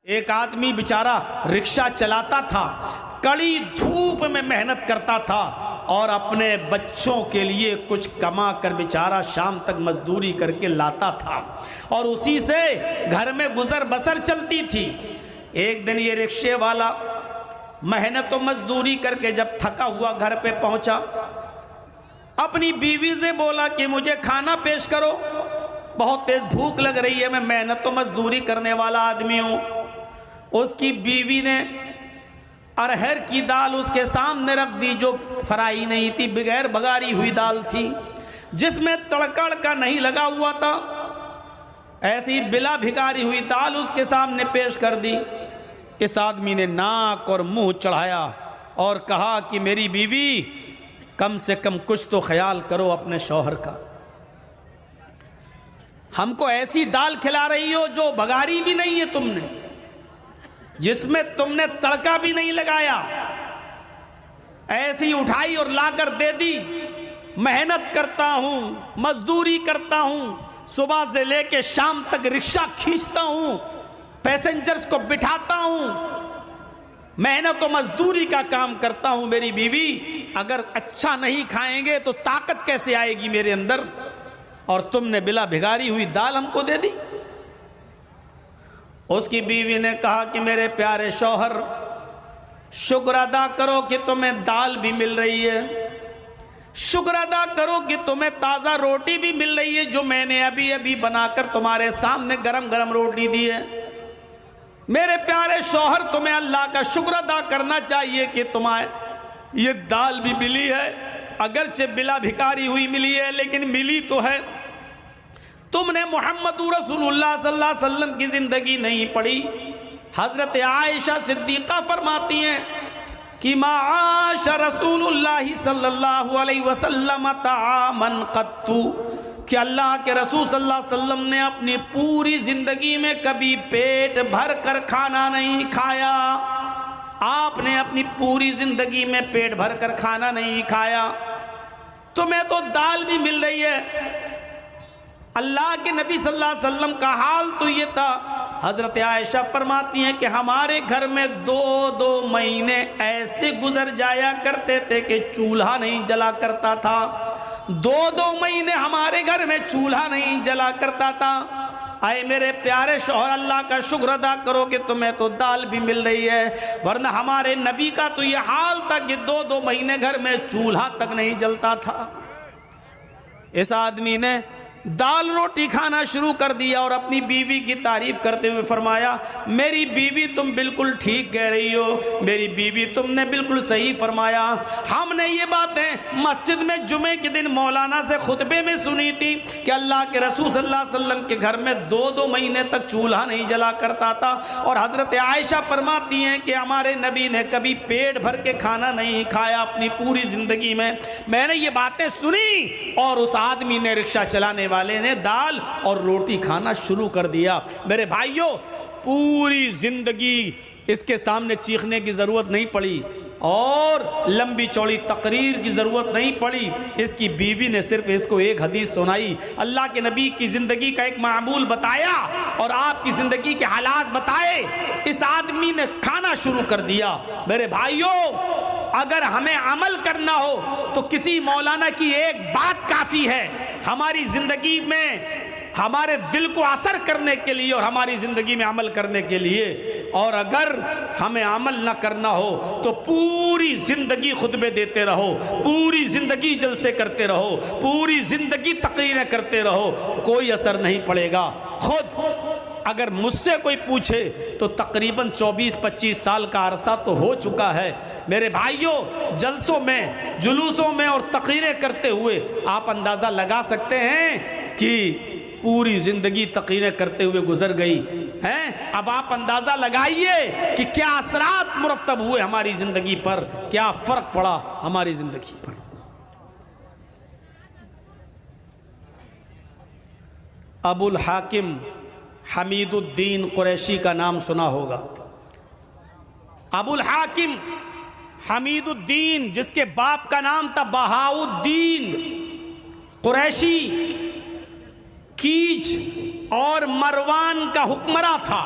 ایک آدمی بیچارہ رکشہ چلاتا تھا، کڑی دھوپ میں محنت کرتا تھا اور اپنے بچوں کے لیے کچھ کما کر بیچارہ شام تک مزدوری کر کے لاتا تھا اور اسی سے گھر میں گزر بسر چلتی تھی۔ ایک دن یہ رکشے والا محنت و مزدوری کر کے جب تھکا ہوا گھر پہ پہنچا، اپنی بیوی سے بولا کہ مجھے کھانا پیش کرو، بہت تیز بھوک لگ رہی ہے، میں محنت و مزدوری کرنے والا آدمی ہوں۔ اس کی بیوی نے ارہر کی دال اس کے سامنے رکھ دی، جو فرائی نہیں تھی، بغیر بگاری ہوئی دال تھی، جس میں تڑکڑ کا نہیں لگا ہوا تھا، ایسی بلا بھگاری ہوئی دال اس کے سامنے پیش کر دی۔ اس آدمی نے ناک اور منہ چڑھایا اور کہا کہ میری بیوی، کم سے کم کچھ تو خیال کرو اپنے شوہر کا، ہم کو ایسی دال کھلا رہی ہو جو بگاری بھی نہیں ہے تم نے، جس میں تم نے تڑکا بھی نہیں لگایا، ایسی اٹھائی اور لا کر دے دی۔ محنت کرتا ہوں، مزدوری کرتا ہوں، صبح سے لے کے شام تک رکشہ کھینچتا ہوں، پیسنجرز کو بٹھاتا ہوں، محنت و مزدوری کا کام کرتا ہوں، میری بیوی اگر اچھا نہیں کھائیں گے تو طاقت کیسے آئے گی میرے اندر، اور تم نے بلا بھگاری ہوئی دال ہم کو دے دی۔ اس کی بیوی نے کہا کہ میرے پیارے شوہر، شکر ادا کرو کہ تمہیں دال بھی مل رہی ہے، شکر ادا کرو کہ تمہیں تازہ روٹی بھی مل رہی ہے، جو میں نے ابھی ابھی بنا کر تمہارے سامنے گرم گرم روٹی دی ہے۔ میرے پیارے شوہر، تمہیں اللہ کا شکر ادا کرنا چاہیے کہ تمہیں یہ دال بھی ملی ہے، اگرچہ بلا بھکاری ہوئی ملی ہے لیکن ملی تو ہے۔ تم نے محمد رسول اللہ صلی اللہ علیہ وسلم کی زندگی نہیں پڑھی۔ حضرت عائشہ صدیقہ فرماتی ہیں کہ ما عاش رسول اللہ صلی اللہ علیہ وسلم طعاما قط، کہ اللہ کے رسول صلی اللہ علیہ وسلم نے اپنی پوری زندگی میں کبھی پیٹ بھر کر کھانا نہیں کھایا۔ آپ نے اپنی پوری زندگی میں پیٹ بھر کر کھانا نہیں کھایا، تمہیں تو دال بھی مل رہی ہے۔ اللہ کے نبی صلی اللہ علیہ وسلم کا حال تو یہ تھا، حضرت عائشہ فرماتی ہیں کہ ہمارے گھر میں 2 مہینے ایسے گزر جایا کرتے تھے کہ چولہا نہیں جلا کرتا تھا، 2 مہینے ہمارے گھر میں چولہا نہیں جلا کرتا تھا۔ اے میرے پیارے شوہر، اللہ کا شکر ادا کرو کہ تمہیں تو دال بھی مل رہی ہے، ورنہ ہمارے نبی کا تو یہ حال تھا کہ 2 مہینے گھر میں چولہا تک نہیں جلتا تھا۔ اس آدمی نے دال روٹی کھانا شروع کر دیا اور اپنی بیوی کی تعریف کرتے ہوئے فرمایا، میری بیوی تم بالکل ٹھیک کہہ رہی ہو، میری بیوی تم نے بالکل صحیح فرمایا۔ ہم نے یہ باتیں مسجد میں جمعے کے دن مولانا سے خطبے میں سنی تھی کہ اللہ کے رسول صلی اللہ علیہ وسلم کے گھر میں 2 مہینے تک چولہا نہیں جلا کرتا تھا، اور حضرت عائشہ فرماتی ہیں کہ ہمارے نبی نے کبھی پیٹ بھر کے کھانا نہیں کھایا اپنی پوری زندگی میں۔ میں نے یہ باتیں سنی اور اس آدمی نے، رکشہ چلانے والے نے، دال اور روٹی کھانا شروع کر دیا۔ میرے بھائیوں، پوری زندگی اس کے سامنے چیخنے کی ضرورت نہیں پڑی اور لمبی چوڑی تقریر کی ضرورت نہیں پڑی، اس کی بیوی نے صرف اس کو ایک حدیث سنائی، اللہ کے نبی کی زندگی کا ایک معمول بتایا اور آپ کی زندگی کے حالات بتائے، اس آدمی نے کھانا شروع کر دیا۔ میرے بھائیوں، اگر ہمیں عمل کرنا ہو تو کسی مولانا کی ایک بات کافی ہے ہماری زندگی میں، ہمارے دل کو اثر کرنے کے لیے اور ہماری زندگی میں عمل کرنے کے لیے، اور اگر ہمیں عمل نہ کرنا ہو تو پوری زندگی خطبے دیتے رہو، پوری زندگی جلسے کرتے رہو، پوری زندگی تقریریں کرتے رہو، کوئی اثر نہیں پڑے گا۔ خود اگر مجھ سے کوئی پوچھے تو تقریباً 24-25 سال کا عرصہ تو ہو چکا ہے۔ میرے بھائیوں، جلسوں میں، جلوسوں میں اور تقریریں کرتے ہوئے آپ اندازہ لگا سکتے ہیں کہ پوری زندگی تقریریں کرتے ہوئے گزر گئی ہیں۔ اب آپ اندازہ لگائیے کہ کیا اثرات مرتب ہوئے ہماری زندگی پر، کیا فرق پڑا ہماری زندگی پر۔ ابو الحاکم حمید الدین قریشی کا نام سنا ہوگا۔ ابو الحاکم حمید الدین، جس کے باپ کا نام تھا بہاء الدین قریشی، کیچ اور مروان کا حکمراں تھا۔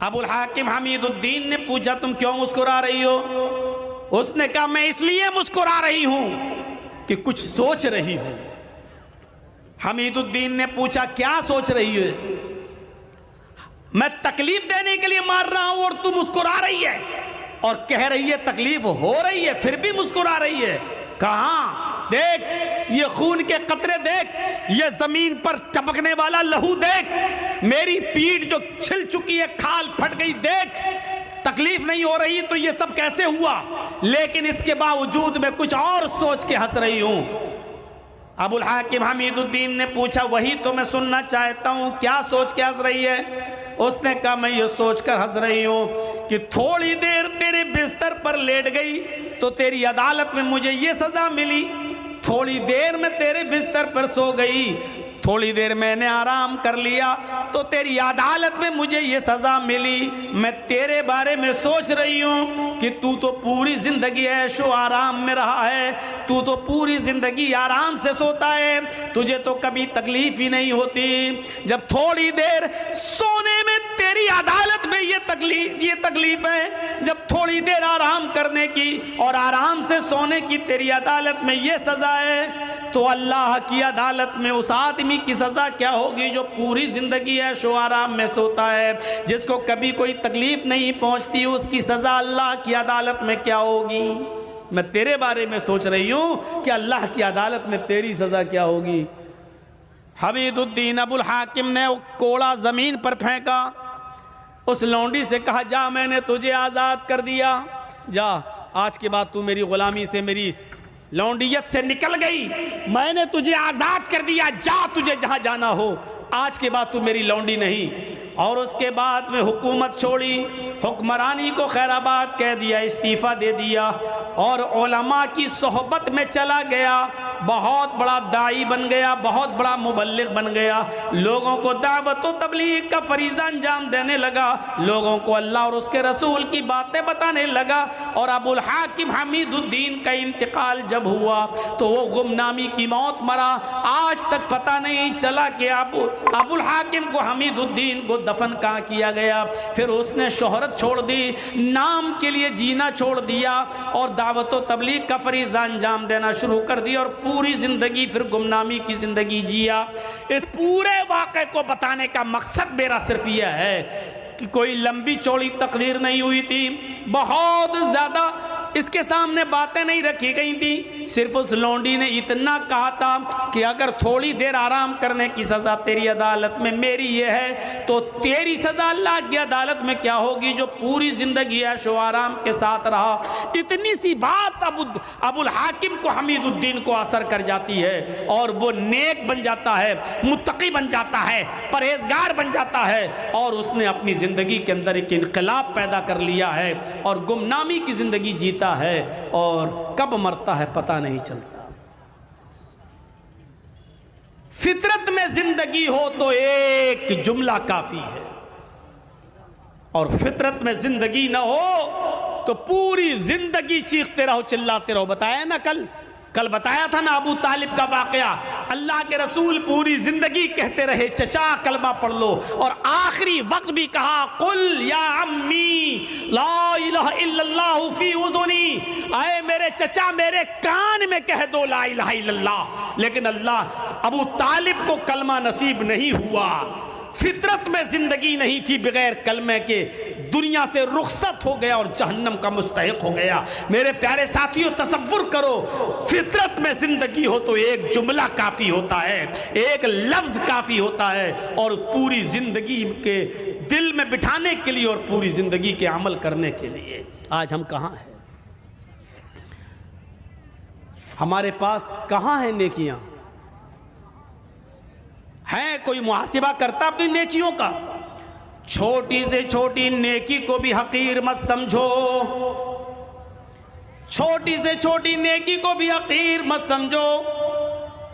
ابو الحاکم حمید الدین نے پوچھا تم کیوں مسکرا رہی ہو؟ اس نے کہا میں اس لیے مسکرا رہی ہوں کہ کچھ سوچ رہی ہوں۔ حمید الدین نے پوچھا کیا سوچ رہی ہے؟ میں تکلیف دینے کے لیے مار رہا ہوں اور تو مسکرا رہی ہے، اور کہہ رہی ہے تکلیف ہو رہی ہے پھر بھی مسکرا رہی ہے۔ کہاں دیکھ یہ خون کے قطرے دیکھ، یہ زمین پر ٹپکنے والا لہو دیکھ، میری پیٹھ جو چھل چکی ہے کھال پھٹ گئی دیکھ، تکلیف نہیں ہو رہی تو یہ سب کیسے ہوا؟ لیکن اس کے باوجود میں کچھ اور سوچ کے ہنس رہی ہوں۔ ابو الحاکم حمید الدین نے پوچھا وہی تو میں سننا چاہتا ہوں، کیا سوچ کے ہنس رہی ہے؟ اس نے کہا میں یہ سوچ کر ہنس رہی ہوں کہ تھوڑی دیر تیرے بستر پر لیٹ گئی تو تیری عدالت میں مجھے یہ سزا ملی، تھوڑی دیر میں تیرے بستر پر سو گئی، تھوڑی دیر میں نے آرام کر لیا تو تیری عدالت میں مجھے یہ سزا ملی۔ میں تیرے بارے میں سوچ رہی ہوں کہ تو پوری زندگی عیش و آرام میں رہا ہے، تو پوری زندگی آرام سے سوتا ہے، تجھے تو کبھی تکلیف ہی نہیں ہوتی۔ جب تھوڑی دیر سونے میں تیری عدالت میں یہ تکلیف ہے، جب تھوڑی دیر آرام کرنے کی اور آرام سے سونے کی تیری عدالت میں یہ سزا ہے، تو اللہ کی عدالت میں اس آدمی کی سزا کیا ہوگی جو پوری زندگی عیش و آرام میں سوتا ہے، جس کو کبھی کوئی تکلیف نہیں پہنچتی، اس کی سزا اللہ کی عدالت میں کیا ہوگی؟ میں تیرے بارے میں سوچ رہی ہوں کہ اللہ کی عدالت میں تیری سزا کیا ہوگی۔ حمید الدین ابو الحاکم نے کوڑا زمین پر پھینکا، اس لونڈی سے کہا جا میں نے تجھے آزاد کر دیا، جا آج کے بعد تو میری غلامی سے میری لونڈیت سے نکل گئی، میں نے تجھے آزاد کر دیا، جا تجھے جہاں جانا ہو، آج کے بعد تو میری لونڈی نہیں۔ اور اس کے بعد میں حکومت چھوڑی، حکمرانی کو خیر آباد کہہ دیا، استعفیٰ دے دیا اور علماء کی صحبت میں چلا گیا، بہت بڑا داعی بن گیا، بہت بڑا مبلغ بن گیا، لوگوں کو دعوت و تبلیغ کا فریضہ انجام دینے لگا، لوگوں کو اللہ اور اس کے رسول کی باتیں بتانے لگا۔ اور ابو الحاکم حمید الدین کا انتقال جب ہوا تو وہ گمنامی کی موت مرا، آج تک پتہ نہیں چلا کہ ابو الحاکم کو حمید الدین کو دفن کہاں کیا گیا۔ پھر اس نے شہرت چھوڑ دی، نام کے لیے جینا چھوڑ دیا اور دعوت و تبلیغ کا فریضہ انجام دینا شروع کر دیا، اور پوری زندگی پھر گمنامی کی زندگی جیا۔ اس پورے واقعے کو بتانے کا مقصد میرا صرف یہ ہے کہ کوئی لمبی چوڑی تقریر نہیں ہوئی تھی، بہت زیادہ اس کے سامنے باتیں نہیں رکھی گئی تھی، صرف اس لونڈی نے اتنا کہا تھا کہ اگر تھوڑی دیر آرام کرنے کی سزا تیری عدالت میں میری یہ ہے تو تیری سزا اللہ کی عدالت میں کیا ہوگی جو پوری زندگی عیش و آرام کے ساتھ رہا۔ اتنی سی بات ابو الحاکم کو حمید الدین کو اثر کر جاتی ہے اور وہ نیک بن جاتا ہے، متقی بن جاتا ہے، پرہیزگار بن جاتا ہے، اور اس نے اپنی زندگی کے اندر ایک انقلاب پیدا کر لیا ہے اور گمنامی کی زندگی جیتا ہے، اور کب مرتا ہے پتہ نہیں چلتا۔ فطرت میں زندگی ہو تو ایک جملہ کافی ہے، اور فطرت میں زندگی نہ ہو تو پوری زندگی چیختے رہو، چلاتے رہو۔ بتایا نا کل بتایا تھا نا ابو طالب کا واقعہ، اللہ کے رسول پوری زندگی کہتے رہے چچا کلمہ پڑھ لو، اور آخری وقت بھی کہا قل یا عمی لا الہ الا اللہ فی اذنی، اے میرے چچا میرے کان میں کہہ دو لا الہ الا اللہ۔ لیکن ابو طالب کو کلمہ نصیب نہیں ہوا، فطرت میں زندگی نہیں تھی، بغیر کلمے کے دنیا سے رخصت ہو گیا اور جہنم کا مستحق ہو گیا۔ میرے پیارے ساتھیوں تصور کرو، فطرت میں زندگی ہو تو ایک جملہ کافی ہوتا ہے، ایک لفظ کافی ہوتا ہے، اور پوری زندگی کے دل میں بٹھانے کے لیے اور پوری زندگی کے عمل کرنے کے لیے۔ آج ہم کہاں ہیں؟ ہمارے پاس کہاں ہیں نیکیاں؟ ہے کوئی محاسبہ کرتا اپنی نیکیوں کا؟ چھوٹی سے چھوٹی نیکی کو بھی حقیر مت سمجھو، چھوٹی سے چھوٹی نیکی کو بھی حقیر مت سمجھو۔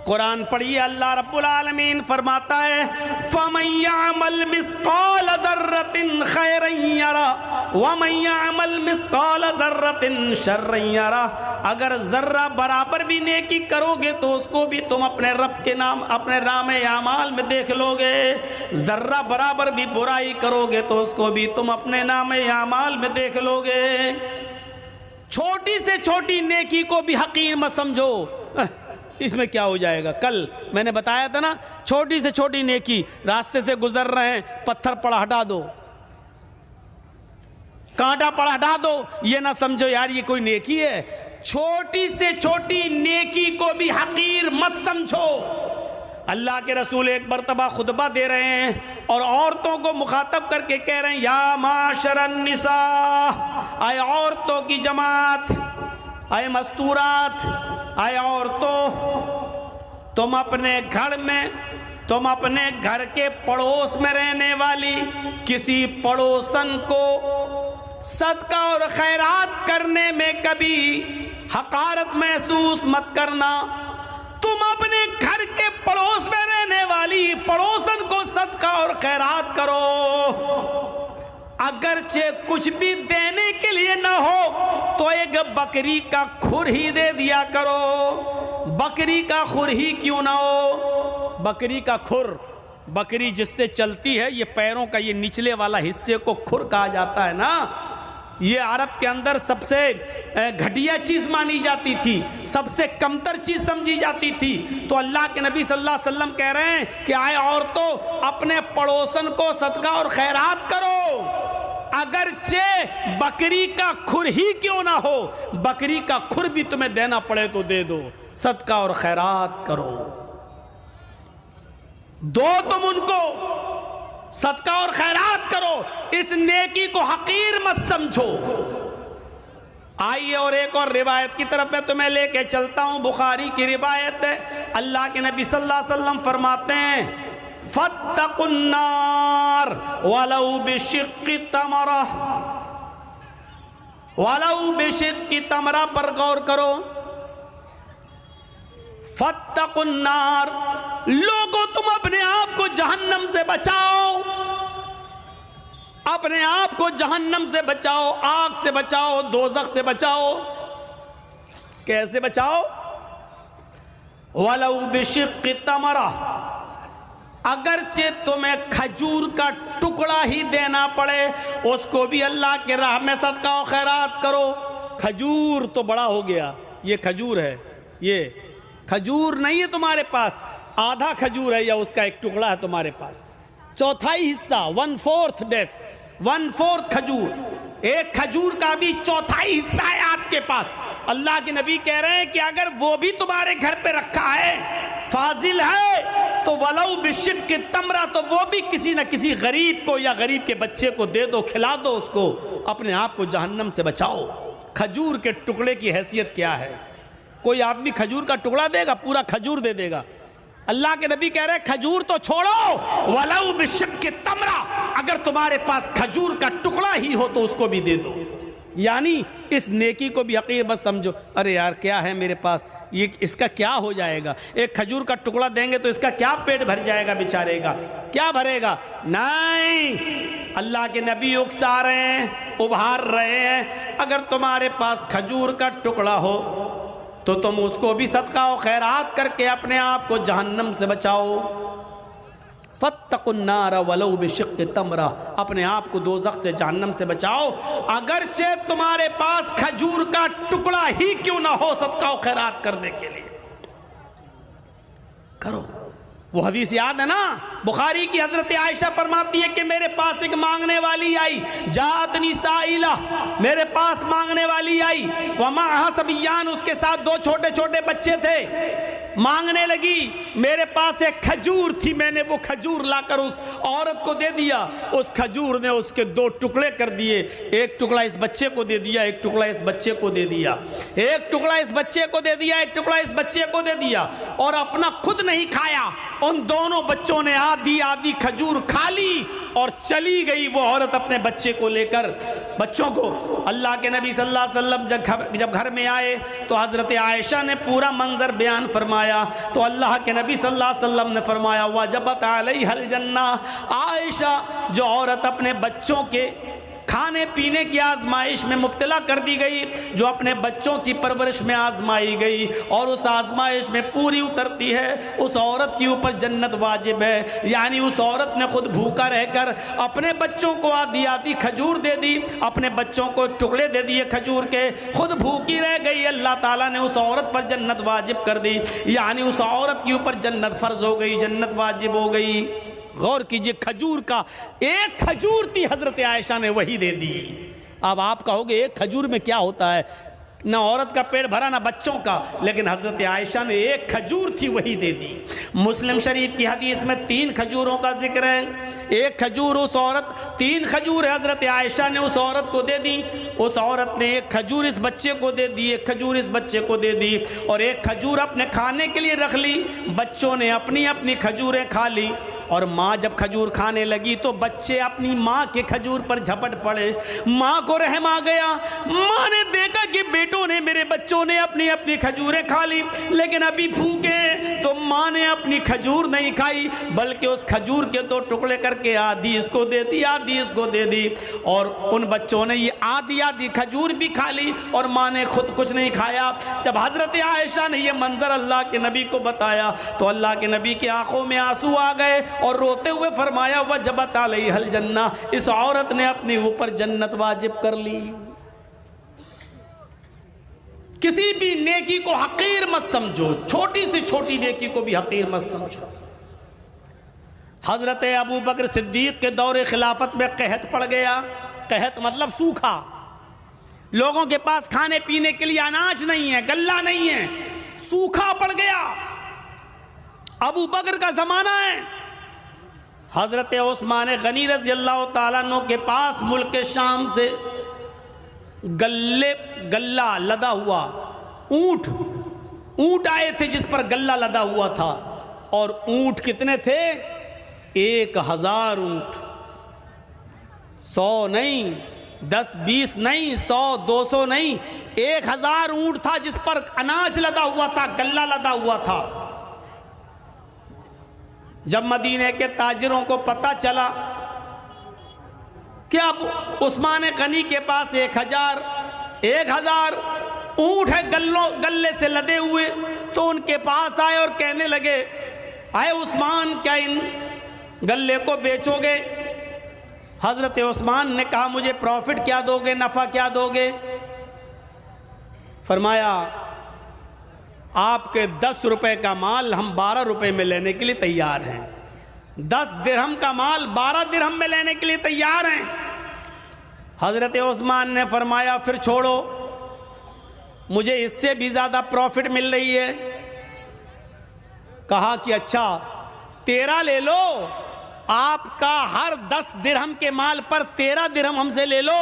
قرآن پڑھیے، اللہ رب العالمین فرماتا ہے فَمَن يَعْمَلْ مِثْقَالَ ذَرَّةٍ خَيْرًا يَرَهُ وَمَن يَعْمَلْ مِثْقَالَ ذَرَّةٍ شَرًّا يَرَهُ۔ اگر ذرہ برابر بھی نیکی کرو گے تو اس کو بھی تم اپنے رب کے نام اپنے نام اعمال میں دیکھ لو گے، ذرہ برابر بھی برائی کرو گے تو اس کو بھی تم اپنے نام اعمال میں دیکھ لو گے۔ چھوٹی سے چھوٹی نیکی کو بھی حقیر مت سمجھو، اس میں کیا ہو جائے گا۔ کل میں نے بتایا تھا نا، چھوٹی سے چھوٹی نیکی، راستے سے گزر رہے ہیں، پتھر پڑا ہٹا دو، کانٹا پڑا ہٹا دو، یہ نہ سمجھو یار یہ کوئی نیکی ہے۔ چھوٹی سے چھوٹی نیکی کو بھی حقیر مت سمجھو۔ اللہ کے رسول ایک مرتبہ خطبہ دے رہے ہیں اور عورتوں کو مخاطب کر کے کہہ رہے ہیں یا معاشر النساء، اے عورتوں کی جماعت، اے مستورات، اے عورتوں، تم اپنے گھر میں، تم اپنے گھر کے پڑوس میں رہنے والی کسی پڑوسن کو صدقہ اور خیرات کرنے میں کبھی حقارت محسوس مت کرنا۔ تم اپنے گھر کے پڑوس میں رہنے والی پڑوسن کو صدقہ اور خیرات کرو، اگرچہ کچھ بھی دینے کے لیے نہ ہو تو ایک بکری کا کھر ہی دے دیا کرو۔ بکری کا کھر ہی کیوں نہ ہو، بکری کا کھر، بکری جس سے چلتی ہے، یہ پیروں کا یہ نچلے والا حصے کو کھر کہا جاتا ہے نا۔ یہ عرب کے اندر سب سے گھٹیا چیز مانی جاتی تھی، سب سے کمتر چیز سمجھی جاتی تھی۔ تو اللہ کے نبی صلی اللہ علیہ وسلم کہہ رہے ہیں کہ آئے عورتوں اپنے پڑوسن کو صدقہ اور خیرات کرو، اگرچہ بکری کا کھر ہی کیوں نہ ہو، بکری کا کھر بھی تمہیں دینا پڑے تو دے دو، صدقہ اور خیرات کرو، دو تم ان کو، صدقہ اور خیرات کرو، اس نیکی کو حقیر مت سمجھو۔ آئیے اور ایک اور روایت کی طرف میں تمہیں لے کے چلتا ہوں، بخاری کی روایت ہے۔ اللہ کے نبی صلی اللہ علیہ وسلم فرماتے ہیں فَاتَّقُوا النَّارَ وَلَوْ بِشِقِّ تَمْرَةٍ، وَلَوْ بِشِقِّ تَمْرَةٍ پر غور کرو۔ فَاتَّقُوا النَّارَ، لوگوں تم اپنے آپ کو جہنم سے بچاؤ، اپنے آپ کو جہنم سے بچاؤ، آگ سے بچاؤ، دوزخ سے بچاؤ۔ کیسے بچاؤ؟ وَلَوْ بِشِقِّ تَمْرَةٍ، اگرچہ تمہیں کھجور کا ٹکڑا ہی دینا پڑے اس کو بھی اللہ کے راہ میں صدقہ و خیرات کرو۔ کھجور تو بڑا ہو گیا، یہ کھجور ہے، یہ کھجور نہیں ہے تمہارے پاس، آدھا کھجور ہے یا اس کا ایک ٹکڑا ہے تمہارے پاس، چوتھائی حصہ، 1/4 ڈیک، 1/4 کھجور، ایک کھجور کا بھی چوتھائی حصہ ہے آپ کے پاس۔ اللہ کے نبی کہہ رہے ہیں کہ اگر وہ بھی تمہارے گھر پہ رکھا ہے، فاضل ہے، تو وَلَوْ بِشِقِّ تَمْرَةٍ، تو وہ بھی کسی نہ کسی غریب کو یا غریب کے بچے کو دے دو، کھلا دو اس کو، اپنے آپ کو جہنم سے بچاؤ۔ کھجور کے ٹکڑے کی حیثیت کیا ہے؟ کوئی آدمی کھجور کا ٹکڑا دے گا؟ پورا کھجور دے دے گا۔ اللہ کے نبی کہہ رہے ہیں کھجور تو چھوڑو، وَلَوْ بِشِقِّ تَمْرَةٍ، اگر تمہارے پاس کھجور کا ٹکڑا ہی ہو تو اس کو بھی دے دو۔ یعنی اس نیکی کو بھی حقیر مت سمجھو، ارے یار کیا ہے میرے پاس، یہ اس کا کیا ہو جائے گا، ایک کھجور کا ٹکڑا دیں گے تو اس کا کیا پیٹ بھر جائے گا بیچارے گا، کیا بھرے گا؟ نہیں، اللہ کے نبی اکسا رہے ہیں، ابھار رہے ہیں، اگر تمہارے پاس کھجور کا ٹکڑا ہو تو تم اس کو بھی صدقہ و خیرات کر کے اپنے آپ کو جہنم سے بچاؤ۔ فَاتَّقُوا النَّارَ وَلَوْ بِشِقِّ تَمْرَةٍ، اپنے آپ کو دوزخ سے جہنم سے بچاؤ، اگرچہ تمہارے پاس کھجور کا ٹکڑا ہی کیوں نہ ہو، صدقہ و خیرات کرنے کے لیے کرو۔ وہ حدیث یاد ہے نا، بخاری کی حضرت عائشہ فرماتی ہے کہ میرے پاس ایک مانگنے والی آئی، جاءتنی سائلہ، میرے پاس مانگنے والی آئی، وَمَعَهَا صَبِيَّانُ، اس کے ساتھ 2 چھوٹے چھوٹے بچے تھے، مانگنے لگی میرے پاس ایک کھجور تھی، میں نے وہ کھجور لا کر اس عورت کو دے دیا، اس کھجور نے اس کے 2 ٹکڑے کر دیے، ایک ٹکڑا اس بچے کو دے دیا، ایک ٹکڑا اس بچے کو دے دیا، ایک ٹکڑا اس بچے کو دے دیا، ایک ٹکڑا اس بچے کو دے دیا، اور اپنا خود نہیں کھایا، ان دونوں بچوں نے آدھی آدھی کھجور کھا لی اور چلی گئی وہ عورت اپنے بچے کو لے کر بچوں کو۔ اللہ کے نبی صلی اللہ علیہ وسلم جب گھر میں آئے تو حضرت عائشہ نے پورا منظر بیان فرمایا، تو اللہ کے نبی صلی اللہ علیہ وسلم نے فرمایا وجبت علیہ الجنہ، عائشہ جو عورت اپنے بچوں کے کھانے پینے کی آزمائش میں مبتلا کر دی گئی، جو اپنے بچوں کی پرورش میں آزمائی گئی اور اس آزمائش میں پوری اترتی ہے، اس عورت کی اوپر جنت واجب ہے۔ یعنی اس عورت نے خود بھوکا رہ کر اپنے بچوں کو آدھی آدھی کھجور دے دی، اپنے بچوں کو ٹکڑے دے دیے کھجور کے، خود بھوکی رہ گئی، اللہ تعالیٰ نے اس عورت پر جنت واجب کر دی، یعنی اس عورت کی اوپر جنت فرض ہو گئی، جنت واجب ہو گئی۔ غور کیجئے، کھجور کا ایک کھجور تھی، حضرت عائشہ نے وہی دے دی۔ اب آپ کہو گے ایک کھجور میں کیا ہوتا ہے، نہ عورت کا پیٹ بھرا نہ بچوں کا، لیکن حضرت عائشہ نے ایک کھجور تھی وہی دے دی۔ مسلم شریف کی حدیث میں 3 کھجوروں کا ذکر ہے، ایک کھجور اس عورت، 3 کھجور حضرت عائشہ نے اس عورت کو دے دی، اس عورت نے ایک کھجور اس بچے کو دے دی، ایک کھجور اس بچے کو دے دی، اور ایک کھجور اپنے کھانے کے لیے رکھ لی، بچوں نے اپنی اپنی کھجوریں کھا لی، اور ماں جب کھجور کھانے لگی تو بچے اپنی ماں کے کھجور پر جھپٹ پڑے، ماں کو رحم آ گیا، ماں نے دیکھا کہ بیٹوں نے، میرے بچوں نے اپنی اپنی کھجوریں کھا لی، لیکن ابھی بھوکے، تو ماں نے اپنی کھجور نہیں کھائی بلکہ اس کھجور کے 2 ٹکڑے کر کے آدھی اس کو دے دی، آدھی اس کو دے دی، اور ان بچوں نے یہ آدھی آدھی کھجور بھی کھا لی اور ماں نے خود کچھ نہیں کھایا۔ جب حضرت عائشہ نے یہ منظر اللہ کے نبی کو بتایا تو اللہ کے نبی کی آنکھوں میں آنسو آ گئے اور روتے ہوئے فرمایا وجبت علیہ الجنہ، اس عورت نے اپنے اوپر جنت واجب کر لی۔ کسی بھی نیکی کو حقیر مت سمجھو، چھوٹی سے چھوٹی نیکی کو بھی حقیر مت سمجھو۔ حضرت ابو بکر صدیق کے دور خلافت میں قحط پڑ گیا، قحط مطلب سوکھا، لوگوں کے پاس کھانے پینے کے لیے اناج نہیں ہے، غلہ نہیں ہے، سوکھا پڑ گیا، ابو بکر کا زمانہ ہے۔ حضرت عثمان غنی رضی اللہ تعالیٰ عنہ کے پاس ملک شام سے غلہ لدا ہوا، اونٹ آئے تھے جس پر غلہ لدا ہوا تھا، اور اونٹ کتنے تھے؟ 1000 اونٹ، 100 نہیں، 10 20 نہیں، 100 200 نہیں، 1000 اونٹ تھا جس پر اناج لدا ہوا تھا، غلہ لدا ہوا تھا۔ جب مدینے کے تاجروں کو پتہ چلا کہ اب عثمان غنی کے پاس 1000 اونٹ ہے غلے سے لدے ہوئے، تو ان کے پاس آئے اور کہنے لگے اے عثمان کیا ان غلے کو بیچو گے؟ حضرت عثمان نے کہا مجھے پروفٹ کیا دو گے، نفع کیا دو گے؟ فرمایا آپ کے 10 روپے کا مال ہم 12 روپے میں لینے کے لیے تیار ہیں، 10 درہم کا مال 12 درہم میں لینے کے لیے تیار ہیں۔ حضرت عثمان نے فرمایا پھر چھوڑو، مجھے اس سے بھی زیادہ پروفٹ مل رہی ہے۔ کہا کہ اچھا 13 لے لو، آپ کا ہر 10 درہم کے مال پر 13 درہم ہم سے لے لو،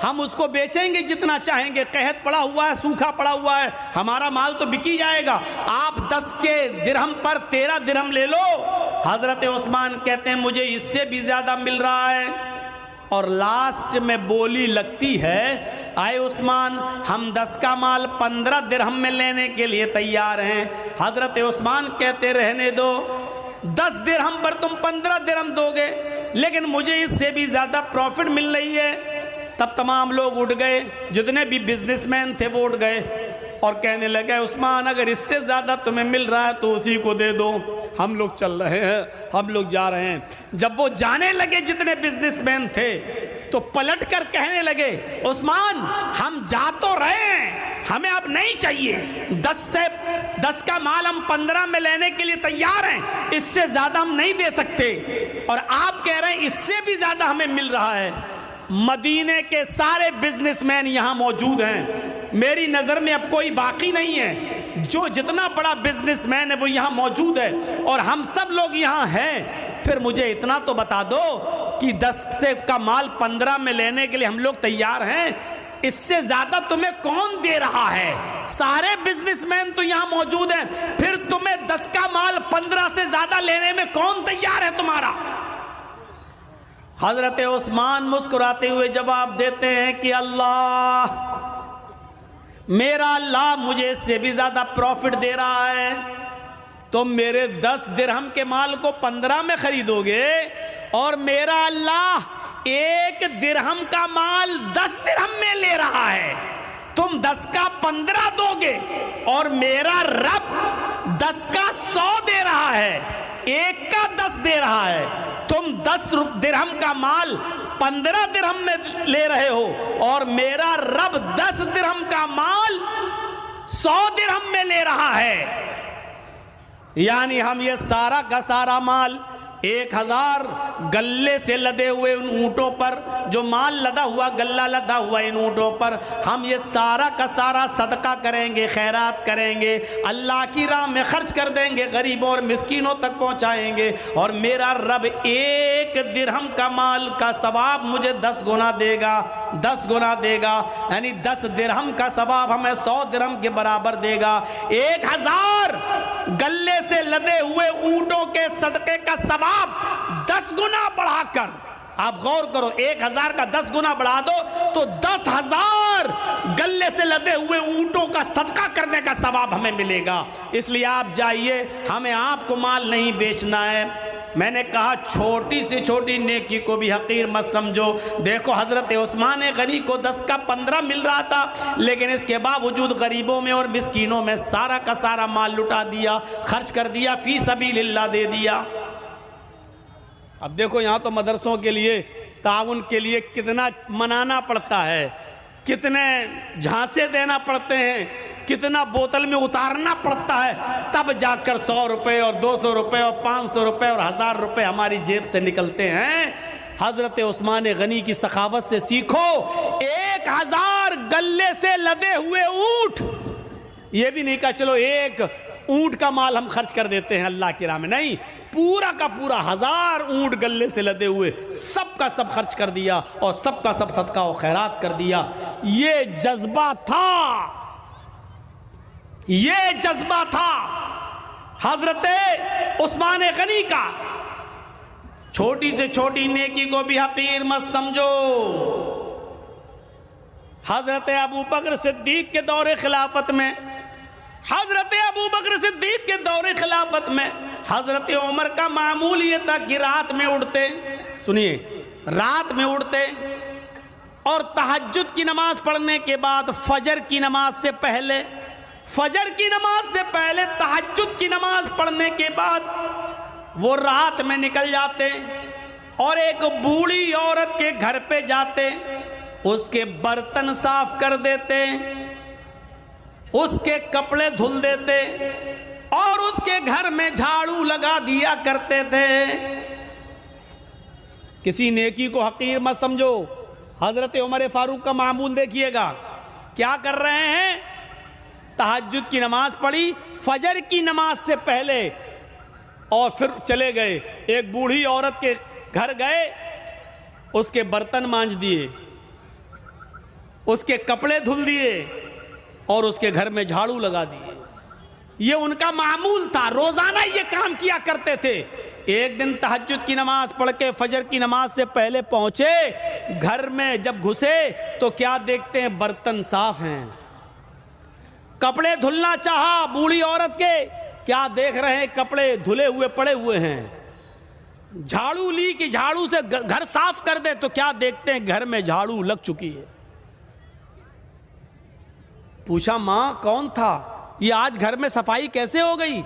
ہم اس کو بیچیں گے جتنا چاہیں گے، قحط پڑا ہوا ہے، سوکھا پڑا ہوا ہے، ہمارا مال تو بکی جائے گا، آپ 10 کے درہم پر 13 درہم لے لو۔ حضرت عثمان کہتے ہیں مجھے اس سے بھی زیادہ مل رہا ہے، اور لاسٹ میں بولی لگتی ہے اے عثمان ہم 10 کا مال 15 درہم میں لینے کے لیے تیار ہیں۔ حضرت عثمان کہتے رہنے دو، 10 درہم پر تم 15 درہم دو گے، لیکن مجھے اس سے بھی زیادہ پروفٹ مل رہی ہے۔ تب تمام لوگ اٹھ گئے، جتنے بھی بزنس مین تھے وہ اٹھ گئے اور کہنے لگے عثمان اگر اس سے زیادہ تمہیں مل رہا ہے تو اسی کو دے دو، ہم لوگ چل رہے ہیں، ہم لوگ جا رہے ہیں۔ جب وہ جانے لگے جتنے بزنس مین تھے تو پلٹ کر کہنے لگے عثمان ہم جا تو رہے ہیں، ہمیں اب نہیں چاہیے، 10 کا مال ہم 15 میں لینے کے لیے تیار ہیں، اس سے زیادہ ہم نہیں دے سکتے، اور آپ کہہ رہے ہیں اس سے بھی زیادہ ہمیں مل رہا ہے۔ مدینے کے سارے بزنس مین یہاں موجود ہیں، میری نظر میں اب کوئی باقی نہیں ہے، جو جتنا بڑا بزنس مین ہے وہ یہاں موجود ہے اور ہم سب لوگ یہاں ہیں، پھر مجھے اتنا تو بتا دو کہ 10 سے کا مال 15 میں لینے کے لیے ہم لوگ تیار ہیں، اس سے زیادہ تمہیں کون دے رہا ہے؟ سارے بزنس مین تو یہاں موجود ہیں، پھر تمہیں 10 کا مال 15 سے زیادہ لینے میں کون تیار ہے تمہارا؟ حضرت عثمان مسکراتے ہوئے جواب دیتے ہیں کہ اللہ، میرا اللہ مجھے اس سے بھی زیادہ پروفٹ دے رہا ہے، تم میرے 10 درہم کے مال کو 15 میں خریدو گے اور میرا اللہ 1 درہم کا مال 10 درہم میں لے رہا ہے، تم 10 کا 15 دو گے اور میرا رب 10 کا 100 دے رہا ہے، 1 کا 10 دے رہا ہے، تم 10 درہم کا مال 15 درہم میں لے رہے ہو اور میرا رب 10 درہم کا مال 100 درہم میں لے رہا ہے، یعنی ہم یہ سارا کا سارا مال 1000 گلے سے لدے ہوئے ان اونٹوں پر، جو مال لدا ہوا گلہ لدا ہوا ان اونٹوں پر، ہم یہ سارا کا سارا صدقہ کریں گے، خیرات کریں گے، اللہ کی راہ میں خرچ کر دیں گے، غریبوں اور مسکینوں تک پہنچائیں گے، اور میرا رب 1 درہم کا مال کا ثواب مجھے 10 گنا دے گا، 10 گنا دے گا، یعنی 10 درہم کا ثواب ہمیں 100 درہم کے برابر دے گا۔ 1000 گلے سے لدے ہوئے اونٹوں کے صدقے کا ثواب 10 گنا بڑھا کر، آپ غور کرو، 1000 کا 10 گنا بڑھا دو تو 10,000 گلے سے لدے ہوئے اونٹوں کا صدقہ کرنے کا ثواب ہمیں ملے گا۔ اس لیے آپ جائیے، ہمیں آپ کو مال نہیں بیچنا ہے۔ میں نے کہا چھوٹی سے چھوٹی نیکی کو بھی حقیر مت سمجھو۔ دیکھو حضرت عثمان غنی کو 10 کا 15 مل رہا تھا، لیکن اس کے باوجود غریبوں میں اور مسکینوں میں سارا کا سارا مال لٹا دیا، خرچ کر دیا، فی سبیل اللہ دے دیا۔ اب دیکھو یہاں تو مدرسوں کے لیے تعاون کے لیے کتنا منانا پڑتا ہے، کتنے جھانسے دینا پڑتے ہیں، کتنا بوتل میں اتارنا پڑتا ہے، تب جا کر 100 روپے اور 200 روپے اور 500 روپے اور 1000 روپے ہماری جیب سے نکلتے ہیں۔ حضرت عثمان غنی کی سخاوت سے سیکھو۔ 1000 گلے سے لدے ہوئے اونٹ، یہ بھی نہیں کہا چلو 1 اونٹ کا مال ہم خرچ کر دیتے ہیں اللہ کی راہ میں، نہیں، پورا کا پورا 1000 اونٹ گلے سے لدے ہوئے سب کا سب خرچ کر دیا اور سب کا سب صدقہ و خیرات کر دیا۔ یہ جذبہ تھا، یہ جذبہ تھا حضرت عثمان غنی کا۔ چھوٹی سے چھوٹی نیکی کو بھی حقیر مت سمجھو۔ حضرت ابوبکر صدیق کے دور خلافت میں، حضرت ابوبکر صدیق کے دور خلافت میں حضرت عمر کا معمول یہ تھا کہ رات میں اٹھتے، سنیے، رات میں اٹھتے اور تہجد کی نماز پڑھنے کے بعد فجر کی نماز سے پہلے، فجر کی نماز سے پہلے تہجد کی نماز پڑھنے کے بعد وہ رات میں نکل جاتے اور ایک بوڑھی عورت کے گھر پہ جاتے، اس کے برتن صاف کر دیتے، اس کے کپڑے دھل دیتے اور اس کے گھر میں جھاڑو لگا دیا کرتے تھے۔ کسی نیکی کو حقیر مت سمجھو۔ حضرت عمر فاروق کا معمول دیکھیے گا، کیا کر رہے ہیں؟ تہجد کی نماز پڑھی فجر کی نماز سے پہلے اور پھر چلے گئے، ایک بوڑھی عورت کے گھر گئے، اس کے برتن مانج دیے، اس کے کپڑے دھل دیے اور اس کے گھر میں جھاڑو لگا دیے۔ یہ ان کا معمول تھا، روزانہ یہ کام کیا کرتے تھے۔ ایک دن تہجد کی نماز پڑھ کے فجر کی نماز سے پہلے پہنچے، گھر میں جب گھسے تو کیا دیکھتے ہیں؟ برتن صاف ہیں۔ کپڑے دھلنا چاہا بوڑھی عورت کے، کیا دیکھ رہے ہیں؟ کپڑے دھلے ہوئے پڑے ہوئے ہیں۔ جھاڑو لی کہ جھاڑو سے گھر صاف کر دے تو کیا دیکھتے ہیں؟ گھر میں جھاڑو لگ چکی ہے۔ پوچھا ماں کون تھا؟ یہ آج گھر میں صفائی کیسے ہو گئی؟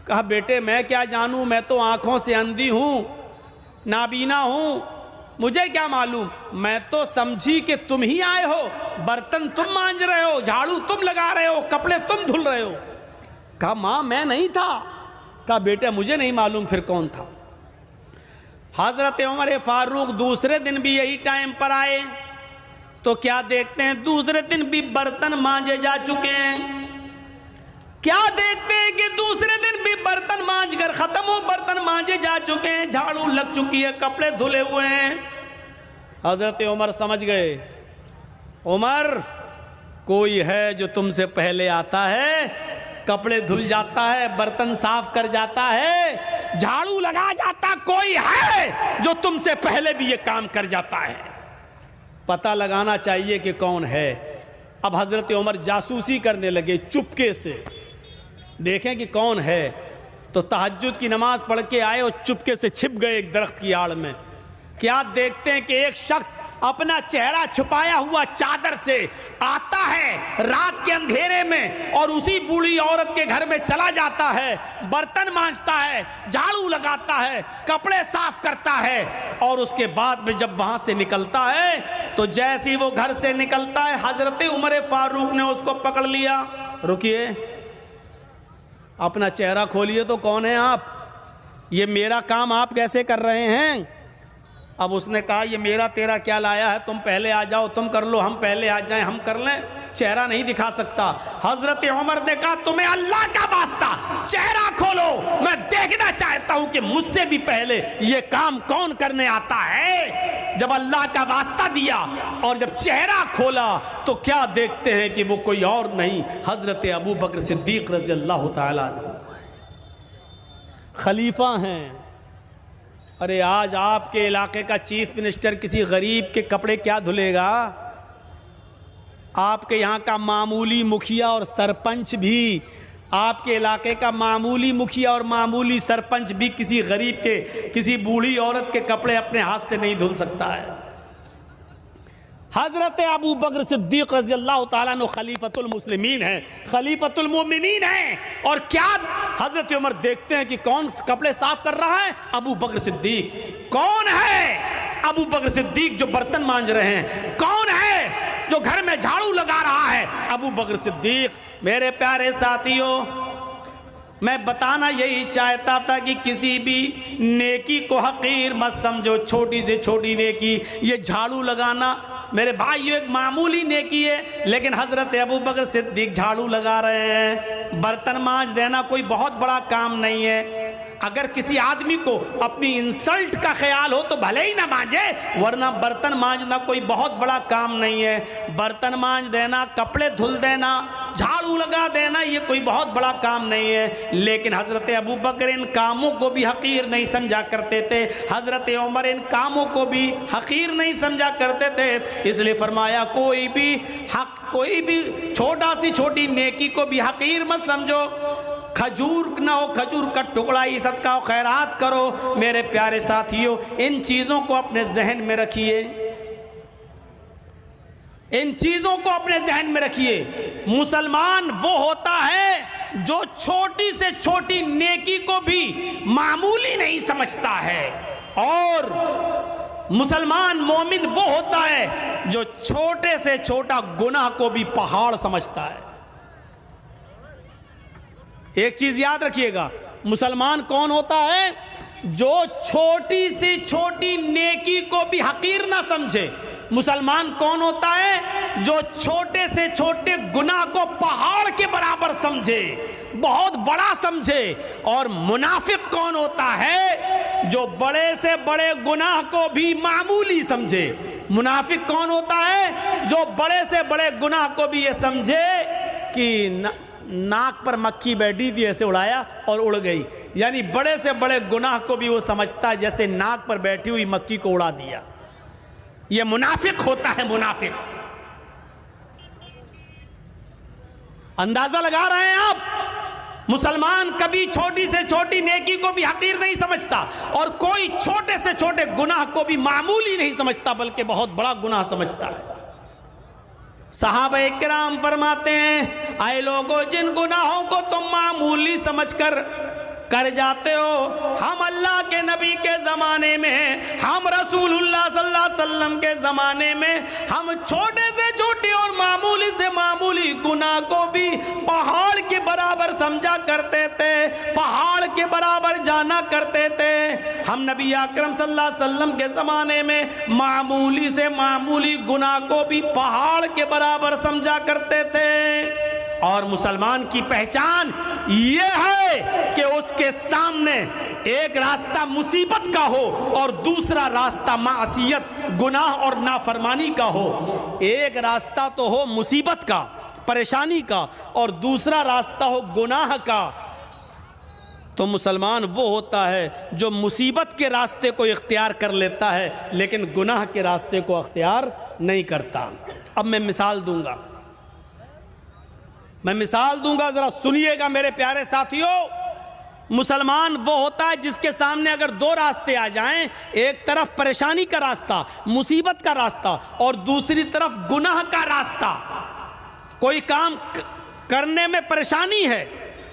کہا بیٹے میں کیا جانوں، میں تو آنکھوں سے اندھی ہوں، نابینا ہوں، مجھے کیا معلوم، میں تو سمجھی کہ تم ہی آئے ہو، برتن تم مانج رہے ہو، جھاڑو تم لگا رہے ہو، کپڑے تم دھل رہے ہو۔ کہا ماں میں نہیں تھا۔ کہا بیٹا مجھے نہیں معلوم پھر کون تھا۔ حضرت عمر فاروق دوسرے دن بھی یہی ٹائم پر آئے تو کیا دیکھتے ہیں؟ دوسرے دن بھی برتن مانجے جا چکے ہیں۔ کیا دیکھتے ہیں کہ دوسرے دن بھی برتن مانج کر ختم ہو، برتن مانجے جا چکے ہیں، جھاڑو لگ چکی ہے، کپڑے دھلے ہوئے ہیں۔ حضرت عمر سمجھ گئے، عمر کوئی ہے جو تم سے پہلے آتا ہے، کپڑے دھل جاتا ہے، برتن صاف کر جاتا ہے، جھاڑو لگا جاتا، کوئی ہے جو تم سے پہلے بھی یہ کام کر جاتا ہے، پتہ لگانا چاہیے کہ کون ہے۔ اب حضرت عمر جاسوسی کرنے لگے چپکے سے، دیکھیں کہ کون ہے، تو تہجد کی نماز پڑھ کے آئے اور چپکے سے چھپ گئے ایک درخت کی آڑ میں۔ کیا دیکھتے ہیں کہ ایک شخص اپنا چہرہ چھپایا ہوا چادر سے آتا ہے رات کے اندھیرے میں، اور اسی بوڑھی عورت کے گھر میں چلا جاتا ہے، برتن مانجتا ہے، جھاڑو لگاتا ہے، کپڑے صاف کرتا ہے، اور اس کے بعد میں جب وہاں سے نکلتا ہے تو جیسے وہ گھر سے نکلتا ہے حضرت عمر فاروق نے اس کو پکڑ لیا، رکیے، اپنا چہرہ کھولیے تو کون ہیں آپ، یہ میرا کام آپ کیسے کر رہے ہیں؟ اب اس نے کہا یہ میرا تیرا کیا لایا ہے، تم پہلے آ جاؤ، تم کر لو، ہم پہلے آ جائیں، ہم کر لیں، چہرہ نہیں دکھا سکتا۔ حضرت عمر نے کہا تمہیں اللہ کا واسطہ چہرہ کھولو، میں دیکھنا چاہتا ہوں کہ مجھ سے بھی پہلے یہ کام کون کرنے آتا ہے۔ جب اللہ کا واسطہ دیا اور جب چہرہ کھولا تو کیا دیکھتے ہیں کہ وہ کوئی اور نہیں، حضرت ابو بکر صدیق رضی اللہ تعالیٰ عنہ خلیفہ ہیں۔ ارے آج آپ کے علاقے کا چیف منسٹر کسی غریب کے کپڑے کیا دھلے گا؟ آپ کے یہاں کا معمولی مکھیا اور سرپنچ بھی، آپ کے علاقے کا معمولی مکھیا اور معمولی سرپنچ بھی کسی غریب کے، کسی بوڑھی عورت کے کپڑے اپنے ہاتھ سے نہیں دھل سکتا ہے۔ حضرت ابو بکر صدیق رضی اللہ تعالیٰ عنہ خلیفۃ المسلمین ہیں، خلیفۃ المومنین ہیں، اور کیا حضرت عمر دیکھتے ہیں کہ کون کپڑے صاف کر رہا ہے؟ ابو بکر صدیق۔ کون ہے ابو بکر صدیق جو برتن مانج رہے ہیں؟ کون ہے جو گھر میں جھاڑو لگا رہا ہے؟ ابو بکر صدیق۔ میرے پیارے ساتھیوں، میں بتانا یہی چاہتا تھا کہ کسی بھی نیکی کو حقیر مت سمجھو، چھوٹی سے چھوٹی نیکی، یہ جھاڑو لگانا میرے بھائی یہ ایک معمولی نیکی ہے، لیکن حضرت ابو بکر صدیق جھاڑو لگا رہے ہیں، برتن مانج دینا کوئی بہت بڑا کام نہیں ہے۔ اگر کسی آدمی کو اپنی انسلٹ کا خیال ہو تو بھلے ہی نہ مانجے، ورنہ برتن مانجنا کوئی بہت بڑا کام نہیں ہے۔ برتن مانج دینا، کپڑے دھل دینا، جھاڑو لگا دینا، یہ کوئی بہت بڑا کام نہیں ہے، لیکن حضرت ابو بکر ان کاموں کو بھی حقیر نہیں سمجھا کرتے تھے، حضرت عمر ان کاموں کو بھی حقیر نہیں سمجھا کرتے تھے، اس لیے فرمایا کوئی بھی چھوٹا سی چھوٹی نیکی کو بھی حقیر مت سمجھو، کھجور نہ ہو کھجور کا ٹکڑا ہی صدقہ و خیرات کرو۔ میرے پیارے ساتھیوں، ان چیزوں کو اپنے ذہن میں رکھیے، ان چیزوں کو اپنے ذہن میں رکھیے۔ مسلمان وہ ہوتا ہے جو چھوٹی سے چھوٹی نیکی کو بھی معمولی نہیں سمجھتا ہے، اور مسلمان مومن وہ ہوتا ہے جو چھوٹے سے چھوٹا گناہ کو بھی پہاڑ سمجھتا ہے۔ ایک چیز یاد رکھیے گا، مسلمان کون ہوتا ہے؟ جو چھوٹی سے چھوٹی نیکی کو بھی حقیر نہ سمجھے۔ مسلمان کون ہوتا ہے؟ جو چھوٹے سے چھوٹے گناہ کو پہاڑ کے برابر سمجھے، بہت بڑا سمجھے۔ اور منافق کون ہوتا ہے؟ جو بڑے سے بڑے گناہ کو بھی معمولی سمجھے۔ منافق کون ہوتا ہے؟ جو بڑے سے بڑے گناہ کو بھی یہ سمجھے کہ ناک پر مکھی بیٹھی تھی ایسے اڑایا اور اڑ گئی، یعنی بڑے سے بڑے گناہ کو بھی وہ سمجھتا ہے جیسے ناک پر بیٹھی ہوئی مکھی کو اڑا دیا۔ یہ منافق ہوتا ہے، منافق۔ اندازہ لگا رہے ہیں آپ؟ مسلمان کبھی چھوٹی سے چھوٹی نیکی کو بھی حقیر نہیں سمجھتا، اور کوئی چھوٹے سے چھوٹے گناہ کو بھی معمولی نہیں سمجھتا بلکہ بہت بڑا گناہ سمجھتا ہے۔ صحابہ اکرام فرماتے ہیں، اے لوگو جن گناہوں کو تم معمولی سمجھ کر جاتے ہو، ہم اللہ کے نبی کے زمانے میں، ہم رسول اللہ صلی اللہ علیہ وسلم کے زمانے میں، ہم چھوٹے سے چھوٹے اور معمولی سے معمولی گناہ کو بھی پہاڑ کے برابر سمجھا کرتے تھے، پہاڑ کے برابر جانا کرتے تھے۔ ہم نبی اکرم صلی اللہ علیہ وسلم کے زمانے میں معمولی سے معمولی گناہ کو بھی پہاڑ کے برابر سمجھا کرتے تھے۔ اور مسلمان کی پہچان یہ ہے کہ اس کے سامنے ایک راستہ مصیبت کا ہو اور دوسرا راستہ معصیت، گناہ اور نافرمانی کا ہو۔ ایک راستہ تو ہو مصیبت کا، پریشانی کا، اور دوسرا راستہ ہو گناہ کا۔ تو مسلمان وہ ہوتا ہے جو مصیبت کے راستے کو اختیار کر لیتا ہے لیکن گناہ کے راستے کو اختیار نہیں کرتا۔ اب میں مثال دوں گا، ذرا سنیے گا میرے پیارے ساتھیوں۔ مسلمان وہ ہوتا ہے جس کے سامنے اگر دو راستے آ جائیں، ایک طرف پریشانی کا راستہ، مصیبت کا راستہ، اور دوسری طرف گناہ کا راستہ۔ کوئی کام کرنے میں پریشانی ہے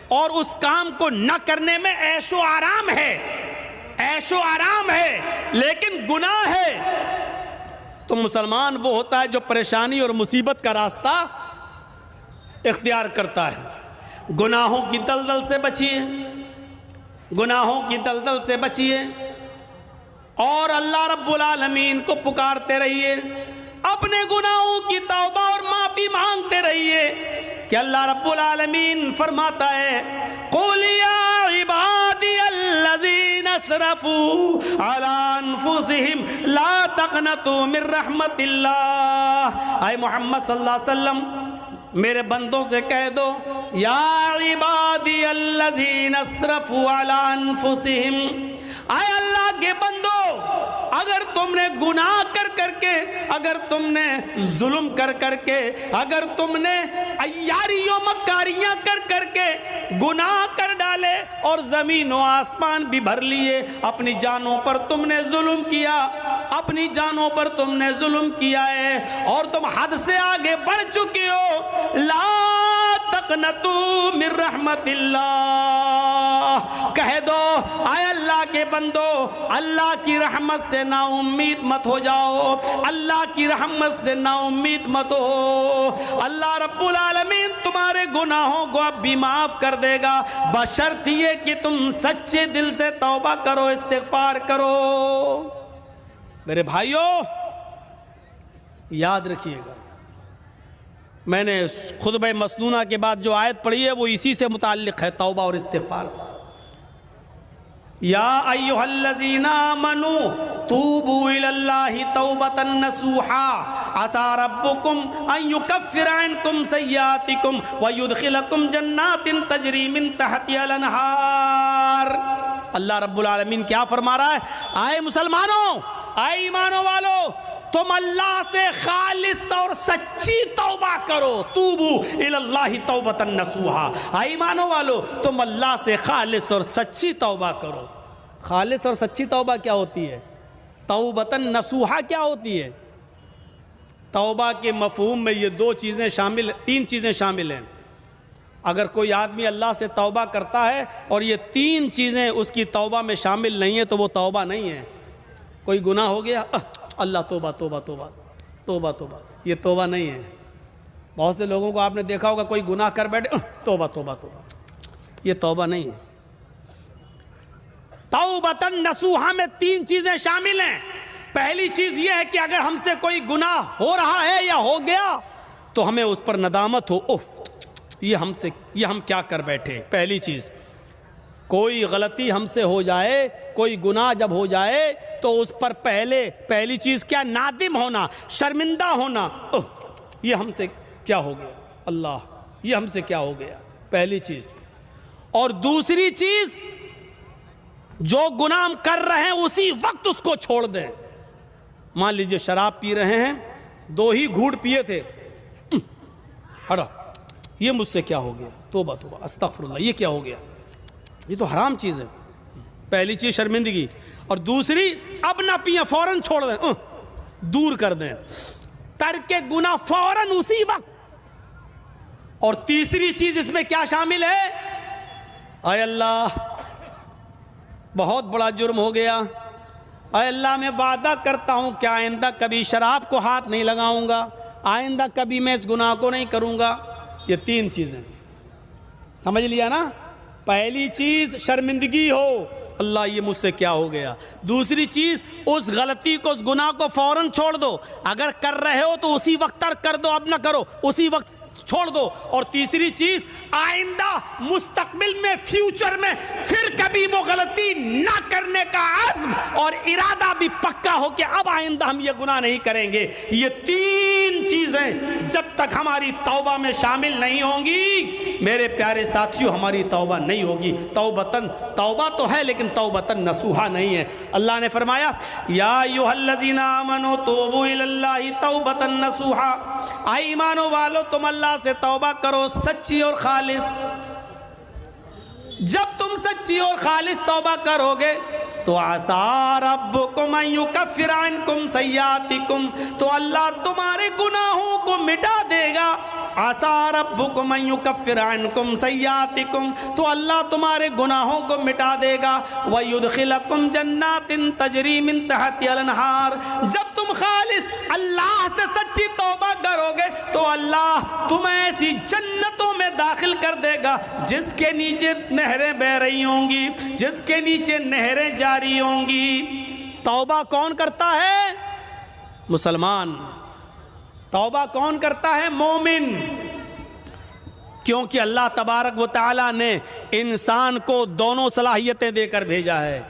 اور اس کام کو نہ کرنے میں عیش و آرام ہے لیکن گناہ ہے، تو مسلمان وہ ہوتا ہے جو پریشانی اور مصیبت کا راستہ اختیار کرتا ہے۔ گناہوں کی دلدل سے بچیے اور اللہ رب العالمین کو پکارتے رہیے، اپنے گناہوں کی توبہ اور معافی مانگتے رہیے کہ اللہ رب العالمین فرماتا ہے قُلْ يَا عِبَادِيَ الَّذِينَ اسْرَفُوا عَلَىٰ أَنفُسِهِمْ لَا تَقْنَطُوا مِن رَحْمَةِ اللَّهِ۔ اے محمد صلی اللہ علیہ وسلم میرے بندوں سے کہہ دو، یا عبادی الذین اسرفوا علی انفسہم، اے اللہ کے بندو، اگر تم نے گناہ کر کے، اگر تم نے ظلم کر کے، اگر تم نے عیاری و مکاریاں کر کے گناہ کر ڈالے اور زمین و آسمان بھی بھر لیے، اپنی جانوں پر تم نے ظلم کیا ہے اور تم حد سے آگے بڑھ چکے ہو، لا تقنطوا من رحمت اللہ، کہہ دو اے اللہ کے بندو، اللہ کی رحمت سے نا امید مت ہو جاؤ، اللہ کی رحمت سے نا امید مت ہو۔ اللہ رب العالمین تمہارے گناہوں کو اب بھی معاف کر دے گا، بشرط یہ کہ تم سچے دل سے توبہ کرو، استغفار کرو۔ میرے بھائیوں یاد رکھیے گا، میں نے خطبہ مسنونہ کے بعد جو آیت پڑھی ہے وہ اسی سے متعلق ہے، توبہ اور استغفار سے۔ یا ایھا الذین آمنوا توبوا الی اللہ توبۃ نصوحا عسى ربکم ان یکفر عنکم سیئاتکم ویدخلکم جنات تجری من تحتها الانہار۔ اللہ رب العالمین کیا فرما رہا ہے؟ اے مسلمانوں، اے ایمانوں والو، تم اللہ سے خالص اور سچی توبہ کرو، توبو الی اللہ توبۃ نصوحا۔ اے ایمانوں والو، تم اللہ سے خالص اور سچی توبہ کرو۔ خالص اور سچی توبہ کیا ہوتی ہے؟ توبۃ نصوحا کیا ہوتی ہے؟ توبہ کے مفہوم میں یہ تین چیزیں شامل ہیں۔ اگر کوئی آدمی اللہ سے توبہ کرتا ہے اور یہ تین چیزیں اس کی توبہ میں شامل نہیں ہیں تو وہ توبہ نہیں ہے۔ کوئی گناہ ہو گیا، اللہ توبہ توبہ توبہ توبہ توبہ، یہ توبہ نہیں ہے۔ بہت سے لوگوں کو آپ نے دیکھا ہوگا کوئی گناہ کر بیٹھے، توبہ توبہ توبہ، یہ توبہ نہیں ہے۔ توبۃ نصوحا میں تین چیزیں شامل ہیں۔ پہلی چیز یہ ہے کہ اگر ہم سے کوئی گناہ ہو رہا ہے یا ہو گیا تو ہمیں اس پر ندامت ہو، یہ ہم کیا کر بیٹھے۔ پہلی چیز، کوئی غلطی ہم سے ہو جائے، کوئی گناہ جب ہو جائے تو اس پر پہلی چیز کیا؟ نادم ہونا، شرمندہ ہونا، یہ ہم سے کیا ہو گیا، اللہ یہ ہم سے کیا ہو گیا، پہلی چیز۔ اور دوسری چیز، جو گناہ ہم کر رہے ہیں اسی وقت اس کو چھوڑ دیں۔ مان لیجئے شراب پی رہے ہیں، 2 ہی گھونٹ پیے تھے، یہ مجھ سے کیا ہو گیا، توبہ توبہ استغفر اللہ، یہ کیا ہو گیا، یہ تو حرام چیز ہے۔ پہلی چیز شرمندگی، اور دوسری اب نہ پیئیں، فوراً چھوڑ دیں، دور کر دیں، ترک گناہ فوراً اسی وقت۔ اور تیسری چیز اس میں کیا شامل ہے؟ اے اللہ بہت بڑا جرم ہو گیا، اے اللہ میں وعدہ کرتا ہوں کہ آئندہ کبھی شراب کو ہاتھ نہیں لگاؤں گا، آئندہ کبھی میں اس گناہ کو نہیں کروں گا۔ یہ 3 چیزیں سمجھ لیا نا؟ پہلی چیز شرمندگی ہو، اللہ یہ مجھ سے کیا ہو گیا۔ دوسری چیز، اس غلطی کو، اس گناہ کو فوراً چھوڑ دو، اگر کر رہے ہو تو اسی وقت ترک کر دو، اب نہ کرو، اسی وقت چھوڑ دو. اور تیسری چیز آئندہ مستقبل میں فیوچر میں پھر کبھی وہ غلطی نہ کرنے کا عزم اور ارادہ بھی پکا ہو کہ اب آئندہ ہم یہ گناہ نہیں کریں گے. یہ تین چیزیں جب تک ہماری توبہ میں شامل نہیں ہوں گی میرے پیارے ساتھیوں ہماری توبہ نہیں ہوگی. توبتاً توبہ تو ہے لیکن توبتاً نصوحہ نہیں ہے. اللہ نے فرمایا یا ایھا الذین آمنوا توبوا الی اللہ توبۃ نصوحا. اے ایمانو والو تم اللہ سے توبہ کرو سچی اور خالص. جب تم سچی اور خالص توبہ کرو گے تو عسیٰ ربکم ان یکفر عنکم سیئاتکم, تو اللہ تمہارے گناہوں کو مٹا دے گا. عسیٰ ربکم ان یکفر عنکم سیئاتکم, تو اللہ تمہارے گناہوں کو مٹا دے گا. ویدخلکم جنات تجری من تحتہا الانہار. جب تم خالص اللہ سے سچی توبہ کرو گے تو اللہ تمہیں ایسی جنتوں میں داخل کر دے گا جس کے نیچے نہریں بہہ رہی ہوں گی, جس کے نیچے نہریں جاری ہوں گی. توبہ کون کرتا ہے؟ مسلمان. توبہ کون کرتا ہے؟ مومن. کیونکہ اللہ تبارک و تعالیٰ نے انسان کو دونوں صلاحیتیں دے کر بھیجا ہے.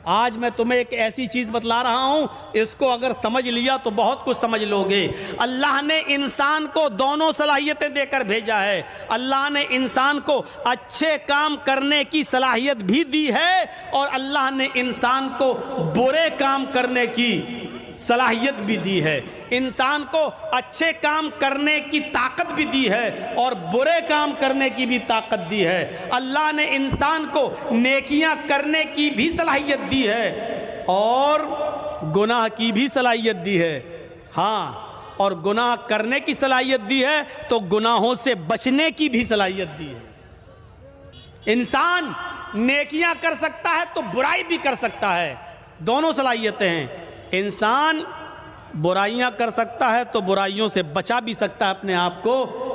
آج میں تمہیں ایک ایسی چیز بتلا رہا ہوں, اس کو اگر سمجھ لیا تو بہت کچھ سمجھ لو گے. اللہ نے انسان کو دونوں صلاحیتیں دے کر بھیجا ہے. اللہ نے انسان کو اچھے کام کرنے کی صلاحیت بھی دی ہے اور اللہ نے انسان کو برے کام کرنے کی صلاحیت بھی دی ہے. انسان کو اچھے کام کرنے کی طاقت بھی دی ہے اور برے کام کرنے کی بھی طاقت دی ہے. اللہ نے انسان کو نیکیاں کرنے کی بھی صلاحیت دی ہے اور گناہ کی بھی صلاحیت دی ہے. ہاں, اور گناہ کرنے کی صلاحیت دی ہے تو گناہوں سے بچنے کی بھی صلاحیت دی ہے. انسان نیکیاں کر سکتا ہے تو برائی بھی کر سکتا ہے, دونوں صلاحیتیں ہیں. انسان برائیاں کر سکتا ہے تو برائیوں سے بچا بھی سکتا ہے اپنے آپ کو.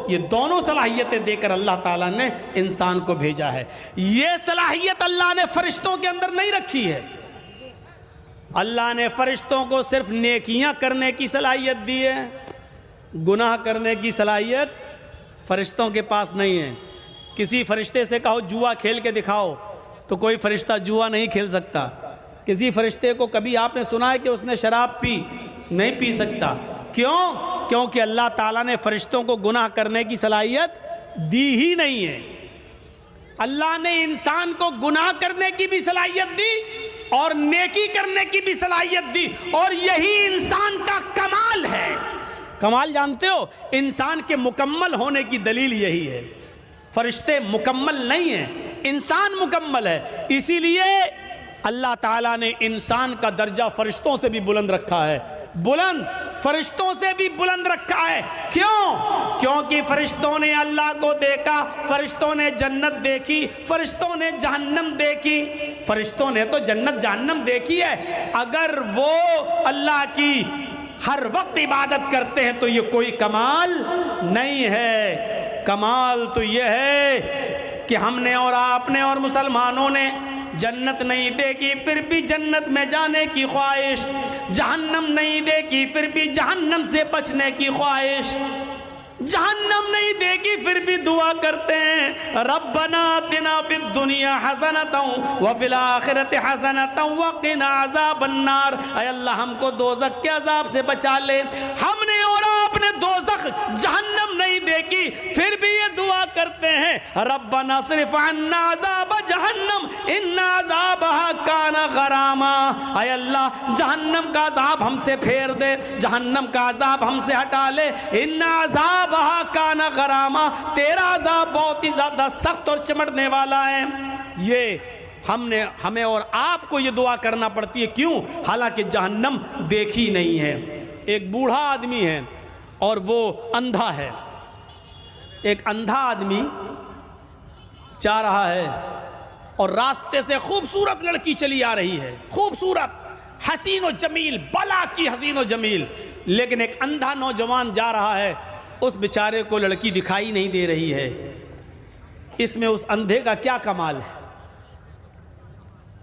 یہ دونوں صلاحیتیں دے کر اللہ تعالیٰ نے انسان کو بھیجا ہے. یہ صلاحیت اللہ نے فرشتوں کے اندر نہیں رکھی ہے. اللہ نے فرشتوں کو صرف نیکیاں کرنے کی صلاحیت دی ہے, گناہ کرنے کی صلاحیت فرشتوں کے پاس نہیں ہے. کسی فرشتے سے کہو جوا کھیل کے دکھاؤ تو کوئی فرشتہ جوا نہیں کھیل سکتا. کسی فرشتے کو کبھی آپ نے سنا ہے کہ اس نے شراب پی؟ نہیں پی سکتا. کیوں؟ کیونکہ اللہ تعالیٰ نے فرشتوں کو گناہ کرنے کی صلاحیت دی ہی نہیں ہے. اللہ نے انسان کو گناہ کرنے کی بھی صلاحیت دی اور نیکی کرنے کی بھی صلاحیت دی, اور یہی انسان کا کمال ہے. کمال جانتے ہو؟ انسان کے مکمل ہونے کی دلیل یہی ہے. فرشتے مکمل نہیں ہیں, انسان مکمل ہے. اسی لیے اللہ تعالیٰ نے انسان کا درجہ فرشتوں سے بھی بلند رکھا ہے. بلند, فرشتوں سے بھی بلند رکھا ہے. کیوں؟ کیونکہ فرشتوں نے اللہ کو دیکھا, فرشتوں نے جنت دیکھی, فرشتوں نے جہنم دیکھی. فرشتوں نے تو جنت جہنم دیکھی ہے. اگر وہ اللہ کی ہر وقت عبادت کرتے ہیں تو یہ کوئی کمال نہیں ہے. کمال تو یہ ہے کہ ہم نے اور آپ نے اور مسلمانوں نے جنت نہیں دیکھی پھر بھی جنت میں جانے کی خواہش, جہنم نہیں دیکھی پھر بھی جہنم سے بچنے کی خواہش, جہنم نہیں دیکھی پھر بھی دعا کرتے ہیں ربنا آتنا فی الدنیا حسنۃ وفی الآخرۃ حسنۃ وقنا عذاب النار. اے اللہ ہم کو دوزخ کے عذاب سے بچا لے. ہم نے اور آپ نے دوزخ جہنم نہیں دیکھی پھر بھی یہ دعا کرتے ہیں ربنا اصرف عنا عذاب جہنم ان عذابها کان غراما. اے اللہ جہنم کا عذاب ہم سے پھیر دے, جہنم کا عذاب ہم سے ہٹا لے. ان عذابها کان غراما, تیرا عذاب بہت ہی زیادہ سخت اور چمٹنے والا ہے. یہ ہمیں اور آپ کو یہ دعا کرنا پڑتی ہے. کیوں؟ حالانکہ جہنم دیکھی نہیں ہے. ایک بوڑھا آدمی ہے اور وہ اندھا ہے. ایک اندھا آدمی جا رہا ہے اور راستے سے خوبصورت لڑکی چلی آ رہی ہے, خوبصورت, حسین و جمیل, بلا کی حسین و جمیل. لیکن ایک اندھا نوجوان جا رہا ہے, اس بیچارے کو لڑکی دکھائی نہیں دے رہی ہے. اس میں اس اندھے کا کیا کمال ہے؟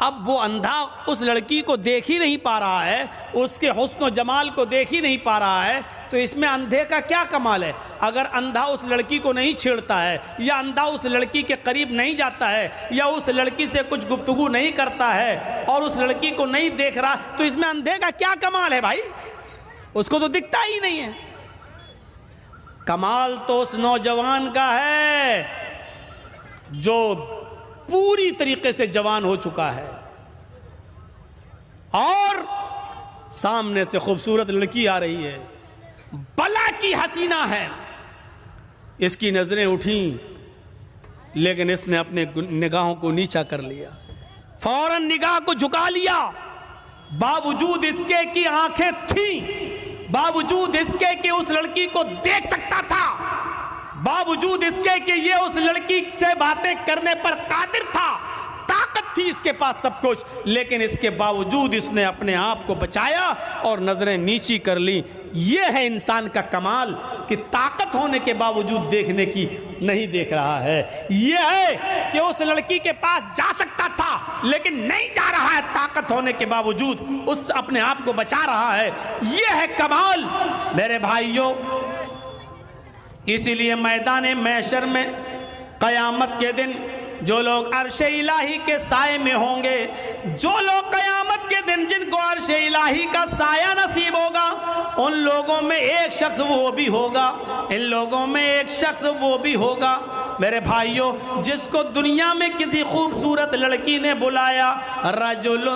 اب وہ اندھا اس لڑکی کو دیکھ ہی نہیں پا رہا ہے، اس کے حسن و جمال کو دیکھ ہی نہیں پا رہا ہے، تو اس میں اندھے کا کیا کمال ہے؟ اگر اندھا اس لڑکی کو نہیں چھیڑتا ہے، یا اندھا اس لڑکی کے قریب نہیں جاتا ہے، یا اس لڑکی سے کچھ گفتگو نہیں کرتا ہے اور اس لڑکی کو نہیں دیکھ رہا، تو اس میں اندھے کا کیا کمال ہے بھائی؟ اس کو تو دکھتا ہی نہیں ہے۔ کمال تو اس نوجوان کا ہے جو پوری طریقے سے جوان ہو چکا ہے اور سامنے سے خوبصورت لڑکی آ رہی ہے، بلا کی حسینہ ہے، اس کی نظریں اٹھیں لیکن اس نے اپنے نگاہوں کو نیچا کر لیا، فوراً نگاہ کو جھکا لیا، باوجود اس کے کہ آنکھیں تھیں، باوجود اس کے کہ اس لڑکی کو دیکھ سکتا تھا، باوجود اس کے کہ یہ اس لڑکی سے باتیں کرنے پر قادر تھا، طاقت تھی اس کے پاس سب کچھ، لیکن اس کے باوجود اس نے اپنے آپ کو بچایا اور نظریں نیچی کر لی۔ یہ ہے انسان کا کمال کہ طاقت ہونے کے باوجود دیکھنے کی نہیں دیکھ رہا ہے، یہ ہے کہ اس لڑکی کے پاس جا سکتا تھا لیکن نہیں جا رہا ہے، طاقت ہونے کے باوجود اس اپنے آپ کو بچا رہا ہے، یہ ہے کمال میرے بھائیوں۔ اسی لیے میدان محشر میں قیامت کے دن جو لوگ عرش الہی کے سائے میں ہوں گے، جو لوگ قیامت کے دن جن کو عرش الہی کا سایہ نصیب ہوگا، ان لوگوں میں ایک شخص وہ بھی ہوگا، ان لوگوں میں ایک شخص وہ بھی ہوگا میرے بھائیوں جس کو دنیا میں کسی خوبصورت لڑکی نے بلایا، رجل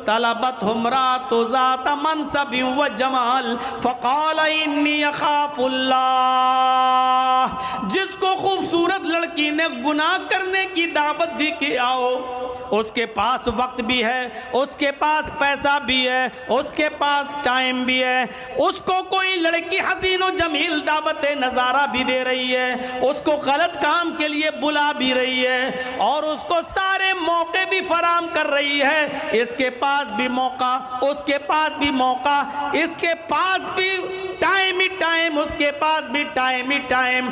طلبت امرأۃ ذات منصب و جمال فقال انی اخاف اللہ، جس کو خوبصورت لڑکی نے گناہ کرنے کی دعوت دی کہ آؤ، اس کے پاس وقت بھی ہے، اس کے پاس پیسہ بھی ہے، اس کے پاس ٹائم بھی ہے، اس کو کوئی لڑکی حسین و جمیل دعوت نظارہ بھی دے رہی ہے، اس کو غلط کام کے لیے بلا بھی رہی ہے اور اس کو سارے موقع بھی فراہم کر رہی ہے، اس کے پاس بھی موقع، اس کے پاس بھی موقع، اس کے پاس بھی ٹائم ہی ٹائم، اس کے پاس بھی ٹائم ہی ٹائم،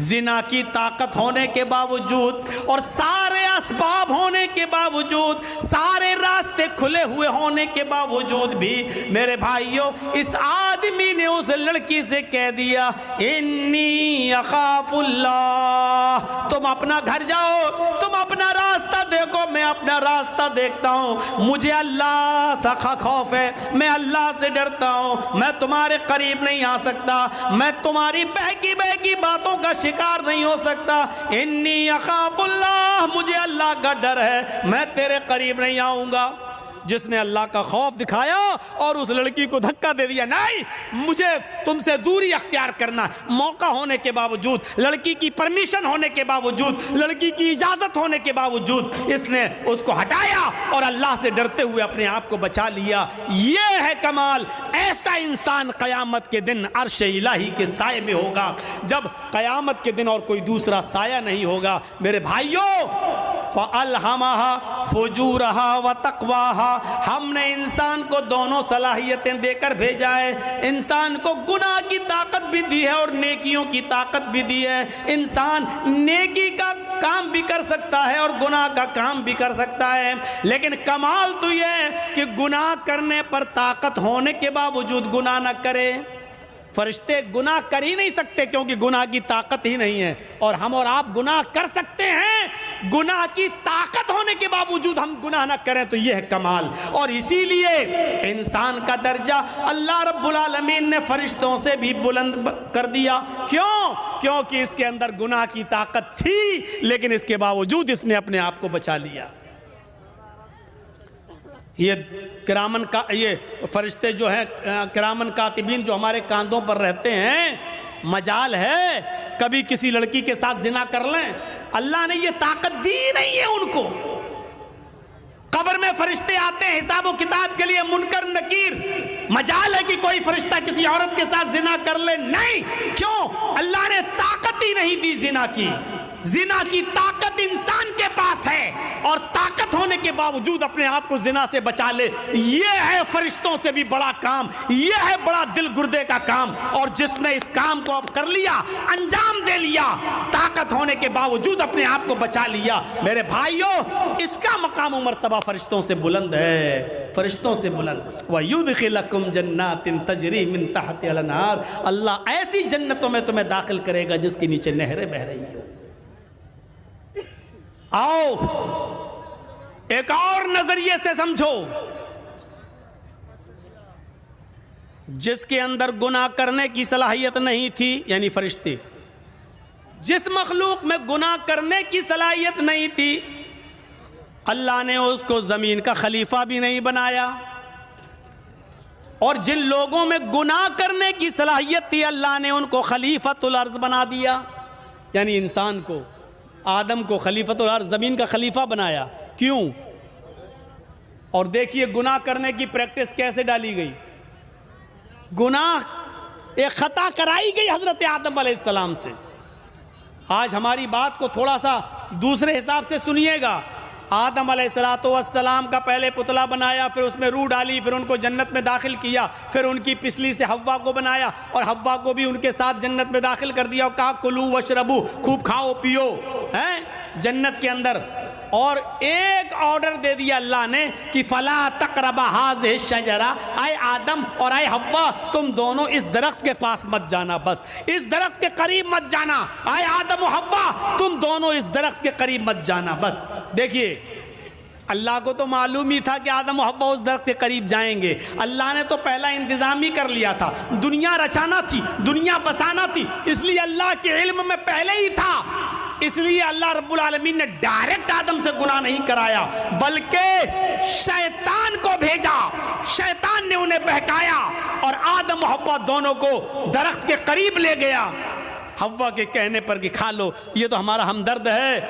زنا کی طاقت ہونے کے باوجود اور سارے اسباب ہونے کے باوجود، سارے راستے کھلے ہوئے ہونے کے باوجود بھی میرے بھائیوں اس آدمی نے اس لڑکی سے کہہ دیا انی اخاف اللہ، تم اپنا گھر جاؤ، تم اپنا راستہ دیکھو، میں اپنا راستہ دیکھتا ہوں، مجھے اللہ سے خوف ہے، میں اللہ سے ڈرتا ہوں، میں تمہارے قریب نہیں آ سکتا، میں تمہاری بہکی باتوں کا شکار نہیں ہو سکتا، انی اخاف اللہ، مجھے اللہ کا ڈر ہے، میں تیرے قریب نہیں آؤں گا۔ جس نے اللہ کا خوف دکھایا اور اس لڑکی کو دھکا دے دیا، نہیں مجھے تم سے دوری اختیار کرنا، موقع ہونے کے باوجود، لڑکی کی پرمیشن ہونے کے باوجود، لڑکی کی اجازت ہونے کے باوجود اس نے اس کو ہٹایا اور اللہ سے ڈرتے ہوئے اپنے آپ کو بچا لیا، یہ ہے کمال۔ ایسا انسان قیامت کے دن عرش الہی کے سائے میں ہوگا، جب قیامت کے دن اور کوئی دوسرا سایہ نہیں ہوگا میرے بھائیوں۔ فَأَلْهَمَهَا فُجُورَهَا وَتَقْوَاهَا، ہم نے انسان کو دونوں صلاحیتیں دے کر بھیجا ہے، انسان کو گناہ کی طاقت بھی دی ہے اور نیکیوں کی طاقت بھی دی ہے، انسان نیکی کا کام بھی کر سکتا ہے اور گناہ کا کام بھی کر سکتا ہے، لیکن کمال تو یہ ہے کہ گناہ کرنے پر طاقت ہونے کے باوجود گناہ نہ کرے۔ فرشتے گناہ کر ہی نہیں سکتے کیونکہ گناہ کی طاقت ہی نہیں ہے، اور ہم اور آپ گناہ کر سکتے ہیں، گناہ کی طاقت ہونے کے باوجود ہم گناہ نہ کریں، تو یہ ہے کمال۔ اور اسی لیے انسان کا درجہ اللہ رب العالمین نے فرشتوں سے بھی بلند کر دیا، کیوں؟ کیونکہ اس کے اندر گناہ کی طاقت تھی لیکن اس کے باوجود اس نے اپنے آپ کو بچا لیا۔ یہ کرامن کا یہ فرشتے جو ہیں کرامن کاتبین جو ہمارے کاندھوں پر رہتے ہیں، مجال ہے کبھی کسی لڑکی کے ساتھ زنا کر لیں، اللہ نے یہ طاقت دی نہیں ہے ان کو۔ قبر میں فرشتے آتے ہیں حساب و کتاب کے لیے، منکر نکیر، مجال ہے کہ کوئی فرشتہ کسی عورت کے ساتھ زنا کر لے؟ نہیں، کیوں؟ اللہ نے طاقت ہی نہیں دی زنا کی۔ زنا کی طاقت انسان کے پاس ہے اور طاقت ہونے کے باوجود اپنے آپ کو زنا سے بچا لے، یہ ہے فرشتوں سے بھی بڑا کام، یہ ہے بڑا دل گردے کا کام۔ اور جس نے اس کام کو اب کر لیا، انجام دے لیا، طاقت ہونے کے باوجود اپنے آپ کو بچا لیا، میرے بھائیوں اس کا مقام و مرتبہ فرشتوں سے بلند ہے، فرشتوں سے بلند۔ وَيُدْخِلَكُمْ جَنَّاتٍ تَجْرِي مِن تَحْتِهَا الْأَنْهَارُ، اللہ ایسی جنتوں میں تمہیں داخل کرے گا جس کے نیچے نہریں بہہ رہی ہو۔ آؤ ایک اور نظریے سے سمجھو، جس کے اندر گناہ کرنے کی صلاحیت نہیں تھی، یعنی فرشتے، جس مخلوق میں گناہ کرنے کی صلاحیت نہیں تھی، اللہ نے اس کو زمین کا خلیفہ بھی نہیں بنایا، اور جن لوگوں میں گناہ کرنے کی صلاحیت تھی اللہ نے ان کو خلیفۃ الارض بنا دیا، یعنی انسان کو، آدم کو خلیفۃ الارض، زمین کا خلیفہ بنایا۔ کیوں؟ اور دیکھیے گناہ کرنے کی پریکٹس کیسے ڈالی گئی، گناہ ایک خطا کرائی گئی حضرت آدم علیہ السلام سے۔ آج ہماری بات کو تھوڑا سا دوسرے حساب سے سنیے گا۔ آدم علیہ السلام کا پہلے پتلا بنایا، پھر اس میں روح ڈالی، پھر ان کو جنت میں داخل کیا، پھر ان کی پسلی سے حوا کو بنایا اور حوا کو بھی ان کے ساتھ جنت میں داخل کر دیا اور کہا کلو وشربو، خوب کھاؤ پیو ہیں جنت کے اندر۔ اور ایک آرڈر دے دیا اللہ نے کہ فلا تقربا ہذہ الشجرہ، اے آدم اور اے حوا تم دونوں اس درخت کے پاس مت جانا، بس اس درخت کے قریب مت جانا، اے آدم و حوا تم دونوں اس درخت کے قریب مت جانا بس۔ دیکھیے اللہ کو تو معلوم ہی تھا کہ آدم و حوا اس درخت کے قریب جائیں گے، اللہ نے تو پہلا انتظام ہی کر لیا تھا، دنیا رچانا تھی، دنیا بسانا تھی، اس لیے اللہ کے علم میں پہلے ہی تھا، اس لیے اللہ رب العالمین نے ڈائریکٹ آدم سے گناہ نہیں کرایا بلکہ شیطان کو بھیجا، شیطان نے انہیں بہکایا اور آدم و حوا دونوں کو درخت کے قریب لے گیا حوا کے کہنے پر کہ کھا لو، یہ تو ہمارا ہمدرد ہے،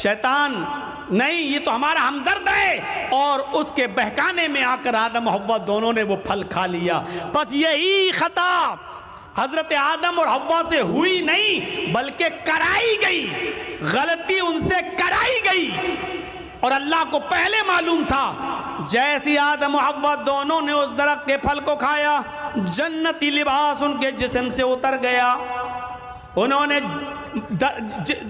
شیطان نہیں یہ تو ہمارا ہمدرد ہے، اور اس کے بہکانے میں آ کر آدم و حوا دونوں نے وہ پھل کھا لیا۔ بس یہی خطا حضرت آدم اور حوا سے ہوئی نہیں بلکہ کرائی گئی، غلطی ان سے کرائی گئی، اور اللہ کو پہلے معلوم تھا۔ جیسی آدم و حوا دونوں نے اس درخت کے پھل کو کھایا، جنتی لباس ان کے جسم سے اتر گیا، انہوں نے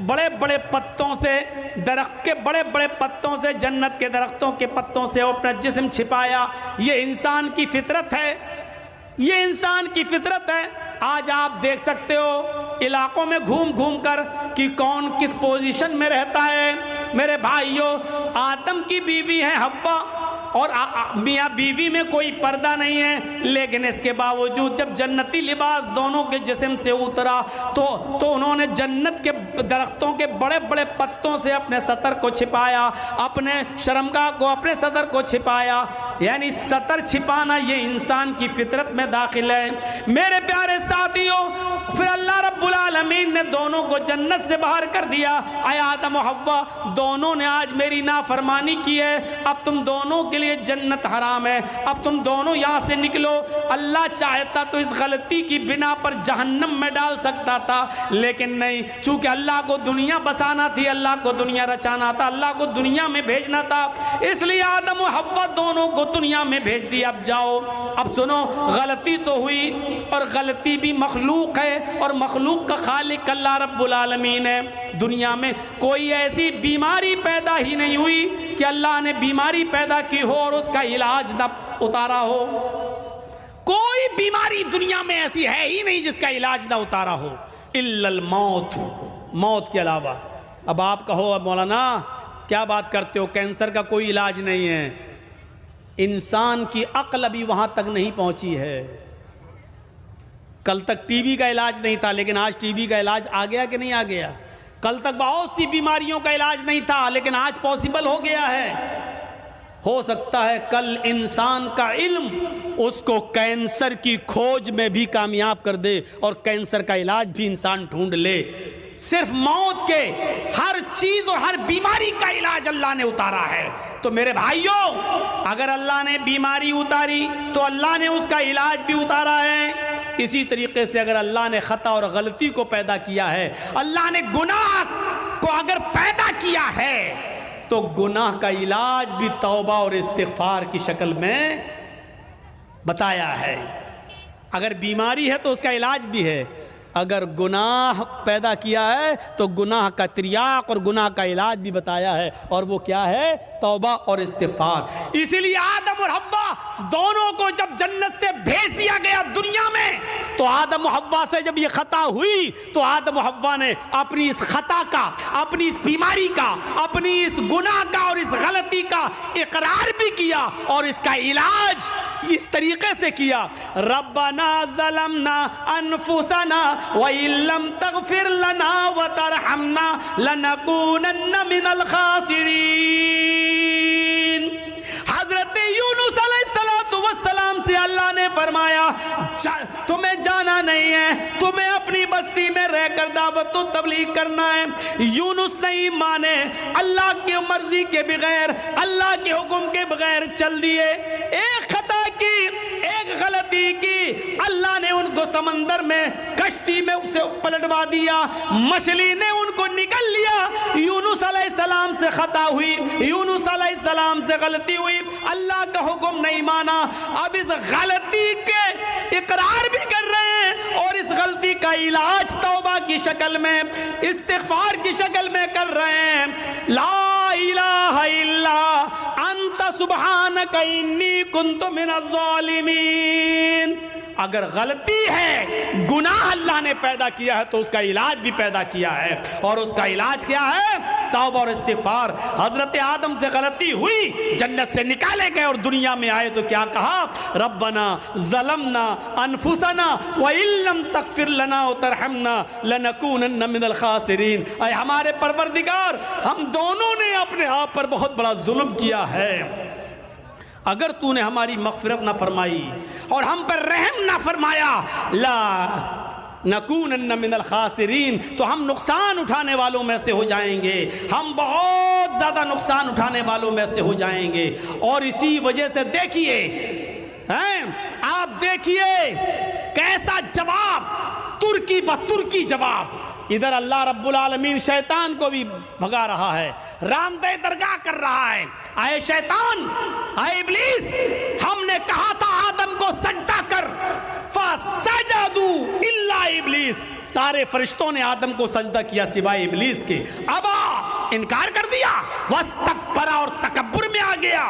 بڑے بڑے پتوں سے، درخت کے بڑے بڑے پتوں سے، جنت کے درختوں کے پتوں سے اپنا جسم چھپایا۔ یہ انسان کی فطرت ہے، یہ انسان کی فطرت ہے۔ آج آپ دیکھ سکتے ہو علاقوں میں گھوم گھوم کر کہ کون کس پوزیشن میں رہتا ہے۔ میرے بھائیوں آدم کی بیوی ہے حوا، اور میاں بیوی میں کوئی پردہ نہیں ہے، لیکن اس کے باوجود جب جنتی لباس دونوں کے جسم سے اترا تو انہوں نے جنت کے درختوں کے بڑے بڑے پتوں سے اپنے سطر کو چھپایا، اپنے شرمگاہ کو، اپنے سطر کو چھپایا۔ یعنی سطر چھپانا یہ انسان کی فطرت میں داخل ہے۔ میرے پیارے ساتھیوں پھر اللہ رب العالمین نے دونوں کو جنت سے باہر کر دیا۔ اے آدم و حوا دونوں نے آج میری نافرمانی کی ہے، اب تم دونوں کے لیے جنت حرام ہے، اب تم دونوں یہاں سے نکلو۔ اللہ چاہتا تو اس غلطی کی بنا پر جہنم میں ڈال سکتا تھا، لیکن نہیں، چونکہ اللہ کو دنیا بسانا تھی، اللہ کو دنیا رچانا تھا، اللہ کو دنیا میں بھیجنا تھا، اس لیے آدم و حوا دونوں کو دنیا میں بھیج دیا۔ اب جاؤ، اب سنو، غلطی تو ہوئی اور غلطی بھی مخلوق ہے، اور مخلوق کا خالق اللہ رب العالمین ہے۔ دنیا میں کوئی ایسی بیماری پیدا ہی نہیں ہوئی کہ اللہ نے بیماری پیدا کی ہو اور اس کا علاج نہ اتارا ہو۔ کوئی بیماری دنیا میں ایسی ہے ہی نہیں جس کا علاج نہ اتارا ہو، الا الموت، موت کے علاوہ۔ اب آپ کہو مولانا کیا بات کرتے ہو، کینسر کا کوئی علاج نہیں ہے۔ انسان کی عقل ابھی وہاں تک نہیں پہنچی ہے۔ کل تک ٹی بی کا علاج نہیں تھا، لیکن آج ٹی بی کا علاج آ گیا کہ نہیں آ گیا؟ کل تک بہت سی بیماریوں کا علاج نہیں تھا، لیکن آج پاسبل ہو گیا ہے۔ ہو سکتا ہے کل انسان کا علم اس کو کینسر کی کھوج میں بھی کامیاب کر دے اور کینسر کا علاج بھی انسان ڈھونڈ لے۔ صرف موت کے ہر چیز اور ہر بیماری کا علاج اللہ نے اتارا ہے۔ تو میرے بھائیوں اگر اللہ نے بیماری اتاری تو اللہ نے اس کا علاج بھی اتارا ہے۔ اسی طریقے سے اگر اللہ نے خطا اور غلطی کو پیدا کیا ہے، اللہ نے گناہ کو اگر پیدا کیا ہے تو گناہ کا علاج بھی توبہ اور استغفار کی شکل میں بتایا ہے۔ اگر بیماری ہے تو اس کا علاج بھی ہے، اگر گناہ پیدا کیا ہے تو گناہ کا تریاق اور گناہ کا علاج بھی بتایا ہے، اور وہ کیا ہے؟ توبہ اور استغفار۔ اسی لیے آدم اور حوا دونوں کو جب جنت سے بھیج دیا گیا دنیا میں، تو آدم و حوا سے جب یہ خطا ہوئی تو آدم و حوا نے اپنی اس خطا کا، اپنی اس بیماری کا، اپنی اس گناہ کا اور اس غلطی کا اقرار بھی کیا، اور اس کا علاج اس طریقے سے کیا، ربنا ظلمنا انفسنا وَإِن لَّمْ تَغْفِرْ لَنَا وَتَرْحَمْنَا لَنَكُونَنَّ مِنَ الْخَاسِرِينَ۔ حضرت یونس علیہ السلام سے اللہ نے فرمایا تمہیں جانا نہیں ہے، تمہیں اپنی بستی میں رہ کر دعوت و تبلیغ کرنا ہے۔ یونس نہیں مانے، اللہ کی مرضی کے بغیر، اللہ کے حکم کے بغیر چل دیے، ایک خطا کی، ایک غلطی کی، اللہ نے ان کو سمندر میں کشتی میں اسے پلٹوا دیا، مچھلی نے ان کو نگل لیا۔ یونس علیہ السلام سے خطا ہوئی، یونس علیہ السلام سے غلطی ہوئی، اللہ کا حکم نہیں مانا، اب اس غلطی کے اقرار بھی کر رہے ہیں اور اس غلطی کا علاج توبہ کی شکل میں، استغفار کی شکل میں کر رہے ہیں۔ لا الہ الا انت سبحانک انی کنت من الظالمین۔ اگر غلطی ہے، گناہ اللہ نے پیدا کیا ہے تو اس کا علاج بھی پیدا کیا ہے، اور اس کا علاج کیا ہے؟ توبہ اور استغفار۔ حضرت آدم سے غلطی ہوئی، جنت سے نکالے گئے اور دنیا میں آئے تو کیا کہا؟ ربنا ظلمنا انفسنا وَإِن لَّمْ تَغْفِرْ لَنَا وَتَرْحَمْنَا لَنَكُونَنَّ مِنَ الْخَاسِرِينَ۔ اے ہمارے پروردگار، ہم دونوں نے اپنے آپ پر بہت بڑا ظلم کیا ہے، اگر تو نے ہماری مغفرت نہ فرمائی اور ہم پر رحم نہ فرمایا، لا نکونن من الخاسرین، تو ہم نقصان اٹھانے والوں میں سے ہو جائیں گے، ہم بہت زیادہ نقصان اٹھانے والوں میں سے ہو جائیں گے۔ اور اسی وجہ سے دیکھیے، آپ دیکھیے کیسا جواب، ترکی بترکی جواب۔ ادھر اللہ رب العالمین شیطان کو بھی بھگا رہا ہے، راندہ درگاہ کر رہا ہے۔ اے شیطان، اے ابلیس، ہم نے کہا تھا آدم کو سجدہ کر، فَسَجَدُوا إِلَّا ابلیس، سارے فرشتوں نے آدم کو سجدہ کیا سوائے ابلیس کے، ابا، انکار کر دیا، وَاسْتَكْبَرَ، اور تکبر میں آ گیا۔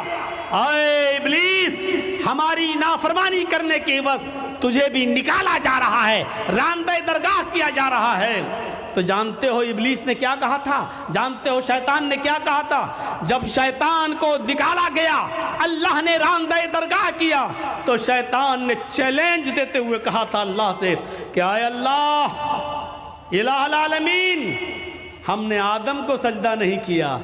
اے ابلیس، ہماری نافرمانی کرنے کے عوض تجھے بھی نکالا جا رہا ہے، راندہ درگاہ کیا جا رہا ہے۔ تو جانتے ہو ابلیس نے کیا کہا تھا؟ جانتے ہو شیطان نے کیا کہا تھا؟ جب شیطان کو نکالا گیا، اللہ نے راندہ درگاہ کیا، تو شیطان نے چیلنج دیتے ہوئے کہا تھا اللہ سے کہ اے اللہ الہ العالمین، ہم نے آدم کو سجدہ نہیں کیا،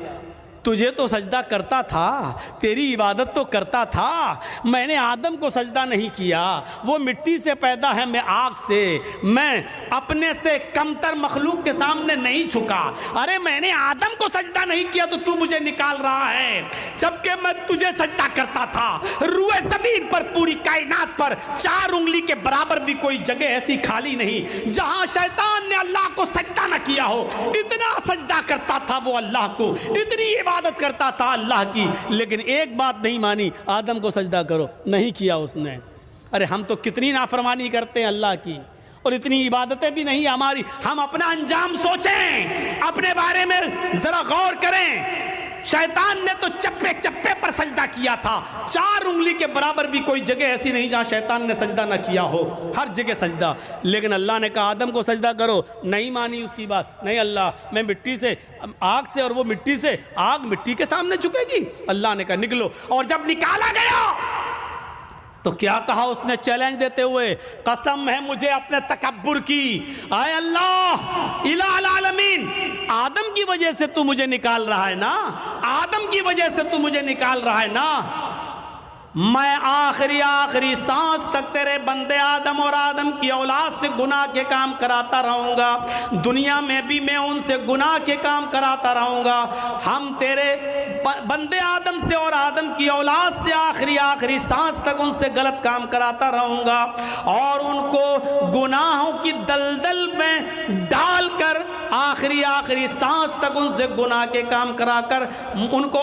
تجھے تو سجدہ کرتا تھا، تیری عبادت تو کرتا تھا، میں نے آدم کو سجدہ نہیں کیا، وہ مٹی سے پیدا ہے، میں آگ سے، میں اپنے سے کمتر مخلوق کے سامنے نہیں جھکا، ارے میں نے آدم کو سجدہ نہیں کیا تو مجھے نکال رہا ہے، جبکہ میں تجھے سجدہ کرتا تھا۔ روئے زمین پر، پوری کائنات پر 4 انگلی کے برابر بھی کوئی جگہ ایسی خالی نہیں جہاں شیطان نے اللہ کو سجدہ نہ کیا ہو، اتنا سجدہ کرتا تھا وہ اللہ کو، اتنی عبادت کرتا تھا اللہ کی، لیکن ایک بات نہیں مانی، آدم کو سجدہ کرو، نہیں کیا اس نے۔ ارے ہم تو کتنی نافرمانی کرتے ہیں اللہ کی، اور اتنی عبادتیں بھی نہیں ہماری، ہم اپنا انجام سوچیں، اپنے بارے میں ذرا غور کریں۔ شیطان نے تو چپے چپے پر سجدہ کیا تھا، 4 انگلی کے برابر بھی کوئی جگہ ایسی نہیں جہاں شیطان نے سجدہ نہ کیا ہو، ہر جگہ سجدہ، لیکن اللہ نے کہا آدم کو سجدہ کرو، نہیں مانی اس کی بات، نہیں اللہ میں مٹی سے، آگ سے، اور وہ مٹی سے، آگ مٹی کے سامنے جھکے گی؟ اللہ نے کہا نکلو، اور جب نکالا گیا تو کیا کہا اس نے چیلنج دیتے ہوئے؟ قسم ہے مجھے اپنے تکبر کی، اے اللہ الہ العالمین، آدم کی وجہ سے تو مجھے نکال رہا ہے نا، آدم کی وجہ سے تو مجھے نکال رہا ہے نا، میں آخری سانس تک تیرے بندے آدم اور آدم کی اولاد سے گناہ کے کام کراتا رہوں گا، دنیا میں بھی میں ان سے گناہ کے کام کراتا رہوں گا، ہم تیرے بندے آدم سے اور آدم کی اولاد سے آخری سانس تک ان سے غلط کام کراتا رہوں گا، اور ان کو گناہوں کی دلدل میں ڈال کر آخری سانس تک ان سے گناہ کے کام کرا کر ان کو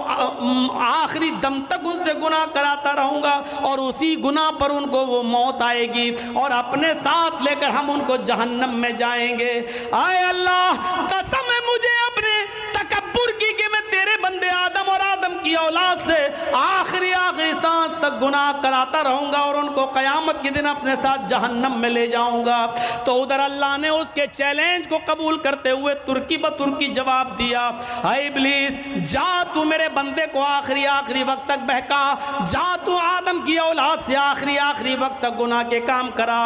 آخری دم تک ان سے گناہ کراتا رہوں گا، اور اسی گناہ پر ان کو وہ موت آئے گی اور اپنے ساتھ لے کر ہم ان کو جہنم میں جائیں گے۔ اے اللہ قسم ہے مجھے اپنے تکبر کی کہ میں تیرے بندے آدم اور آدم کی اولاد سے آخری سانس تک گناہ کراتا رہوں گا اور ان کو قیامت کے دن اپنے ساتھ جہنم میں لے جاؤں گا۔ تو ادھر اللہ نے اس کے چیلنج کو قبول کرتے ہوئے ترکی بترکی جواب دیا، اے ابلیس جا تو میرے بندے کو آخری وقت تک بہکا، جا تو آدم کی اولاد سے آخری وقت تک گناہ کے کام کرا،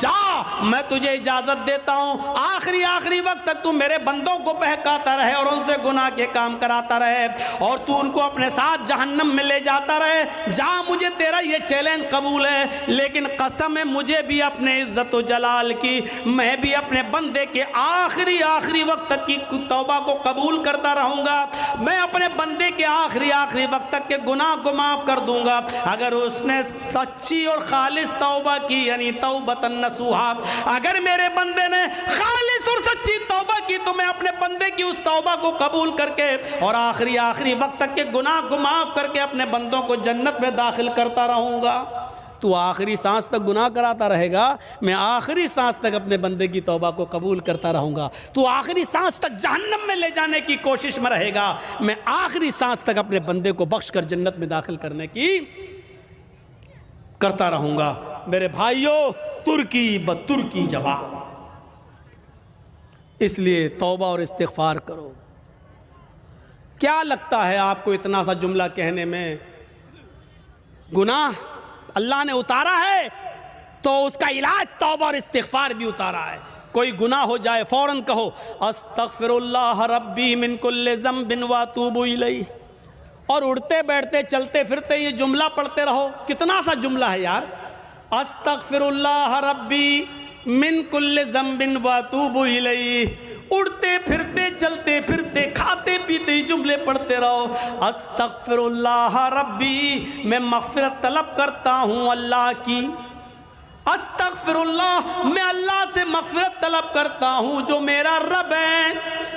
جا میں تجھے اجازت دیتا ہوں آخری وقت تک تو میرے بندوں کو بہکاتا رہے اور ان سے گناہ کے کام کراتا رہے اور تو ان کو اپنے ساتھ جہنم میں لے جاتا رہے، جا مجھے تیرا یہ چیلنج قبول ہے، لیکن قسم ہے مجھے بھی اپنے عزت و جلال کی، میں بھی اپنے بندے کے آخری وقت تک کی توبہ کو قبول کرتا رہوں گا، میں اپنے بندے کے آخری وقت تک کے گناہ کو معاف کر دوں گا اگر اس نے سچی اور خالص توبہ کی، یعنی توبۃ نصوحا، اگر میرے بندے نے خالص اور سچی توبہ کی تو میں اپنے بندے کی اس توبہ کو قبول کر کے اور آخری وقت تک کے گناہ کو معاف کر کے اپنے بندوں کو جنت میں داخل کرتا رہوں گا۔ تو آخری سانس تک گناہ کراتا رہے گا، میں آخری سانس تک اپنے بندے کی توبہ کو قبول کرتا رہوں گا، تو آخری سانس تک جہنم میں لے جانے کی کوشش میں رہے گا، میں آخری سانس تک اپنے بندے کو بخش کر جنت میں داخل کرنے کی کرتا رہوں گا۔ میرے بھائیوں ترکی بترکی جواب، اس لیے توبہ اور استغفار کرو۔ کیا لگتا ہے آپ کو اتنا سا جملہ کہنے میں؟ گناہ اللہ نے اتارا ہے تو اس کا علاج توبہ اور استغفار بھی اتارا ہے۔ کوئی گناہ ہو جائے فوراً کہو استغفر اللہ ربی من کل ذنب واتوب الیہ، اور اڑتے بیٹھتے چلتے پھرتے یہ جملہ پڑھتے رہو۔ کتنا سا جملہ ہے یار، استغفر اللہ ربی من کل ذنب واتوب الیہ، اڑتے پھرتے چلتے پھرتے کھاتے پیتے جملے پڑھتے رہو۔ استغفر اللہ ربی، میں مغفرت طلب کرتا ہوں اللہ کی، استغفر اللہ میں اللہ سے مغفرت طلب کرتا ہوں جو میرا رب ہے،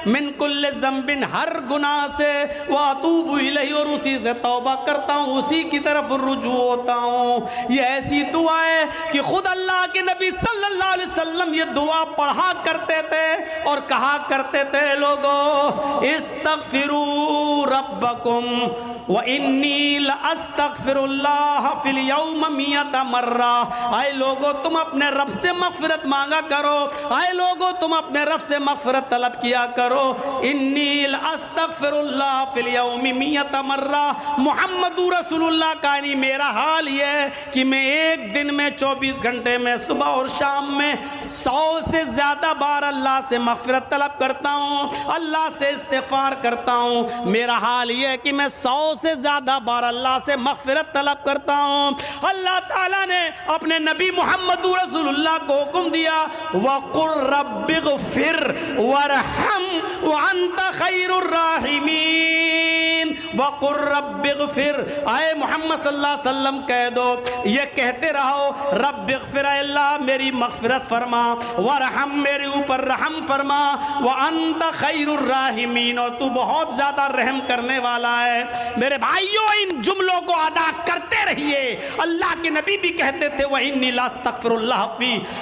من کل ذنب ہر گناہ سے، واتوب الیہ اور اسی سے توبہ کرتا ہوں، اسی کی طرف رجوع ہوتا ہوں۔ یہ ایسی دعا ہے کہ خود اللہ کے نبی صلی اللہ علیہ وسلم یہ دعا پڑھا کرتے تھے اور کہا کرتے تھے لوگوں استغفروا ربکم وانی لاستغفر اللہ فی اليوم 100 مرہ، اے لوگوں تم اپنے رب سے مغفرت مانگا کرو، اے لوگوں تم اپنے رب سے مغفرت طلب کیا کرو، انی لاستغفر اللہ فی اليوم 100 مرہ، محمد رسول اللہ کا نہیں میرا حال یہ ہے کہ میں ایک دن میں 24 گھنٹے میں صبح اور شام میں 100 سے زیادہ بار اللہ سے مغفرت طلب کرتا ہوں، اللہ سے استغفار کرتا ہوں، میرا حال یہ ہے کہ میں 100 سے زیادہ بار اللہ سے مغفرت طلب کرتا ہوں۔ اللہ تعالیٰ نے اپنے نبی محمد رسول اللہ کو حکم دیا وَقُلْ رَبِّ اغْفِرْ وَارْحَمْ وَأَنْتَ خَيْرُ الرَّاحِمِينَ وَقُلْ رَبِّ اغْفِرْ، اے محمد صلی اللہ علیہ وسلم کہہ دو، یہ کہتے رہو رب اغفر، اے اللہ میری مغفرت فرما، وَارْحَمْ میرے اوپر رحم فرما، وَأَنْتَ خَيْرُ الرَّاحِمِينَ اور تو بہت زیادہ رحم کرنے والا ہے۔ میرے بھائیوں ان جملوں کو ادا کرتے رہیے۔ اللہ کے نبی بھی کہتے تھے وَإِنِّي لَأَسْتَغْفِرُ اللَّهَ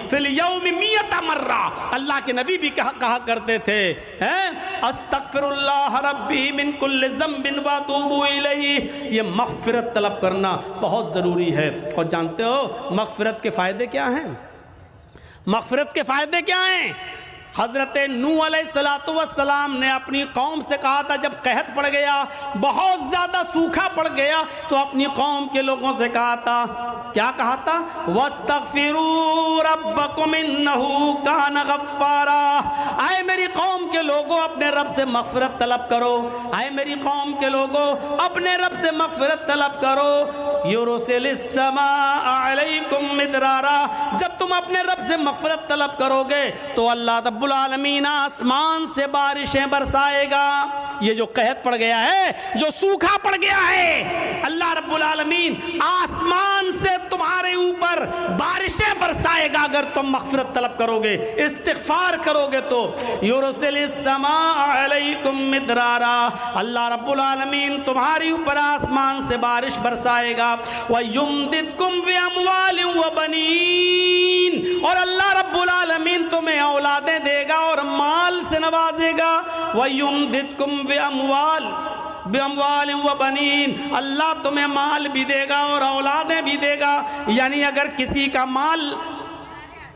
فِي الْيَوْمِ 100 مرہ، اللہ کے نبی بھی کہا کرتے تھے استغفر اللہ ربی من کل ذنب واتوب الیہ، یہ مغفرت طلب کرنا بہت ضروری ہے۔ اور جانتے ہو مغفرت کے فائدے کیا ہیں؟ مغفرت کے فائدے کیا ہیں؟ حضرت نوح علیہ السلام نے اپنی قوم سے کہا تھا جب قحط پڑ گیا، بہت زیادہ سوکھا پڑ گیا، تو اپنی قوم کے لوگوں سے کہا تھا، کیا کہا تھا؟ وَاسْتَغْفِرُوا رَبَّكُمْ إِنَّهُ كَانَ غَفَّارًا، اے میری قوم کے لوگوں اپنے رب سے مغفرت طلب کرو، اے میری قوم کے لوگوں اپنے رب سے مغفرت طلب کرو، يُرْسِلِ السَّمَاءَ عَلَيْكُمْ مِدْرَارًا، جب تم اپنے رب سے مغفرت طلب کرو گے تو اللہ رب العالمین آسمان سے بارشیں برسائے گا. یہ جو قحط پڑ گیا ہے, جو سوکھا پڑ گیا ہے, اللہ رب العالمین آسمان سے تمہارے اوپر بارشیں برسائے گا اگر تم مغفرت طلب کرو گے, استغفار کرو گے تو. یرسل السماء علیکم مدرارا, اللہ رب العالمین تمہاری اوپر آسمان سے بارش برسائے گا. وَيُمْدِدْكُمْ بِأَمْوَالٍ وَبَنِينَ, اور اللہ رب العالمین تمہیں اولادیں دے گا اور مال سے نوازے گا. وَيُمْدِدْكُمْ بِأَمْوَالٍ وَبَنِينَ, اللہ تمہیں مال بھی دے گا اور اولادیں بھی دے گا. یعنی اگر کسی کا مال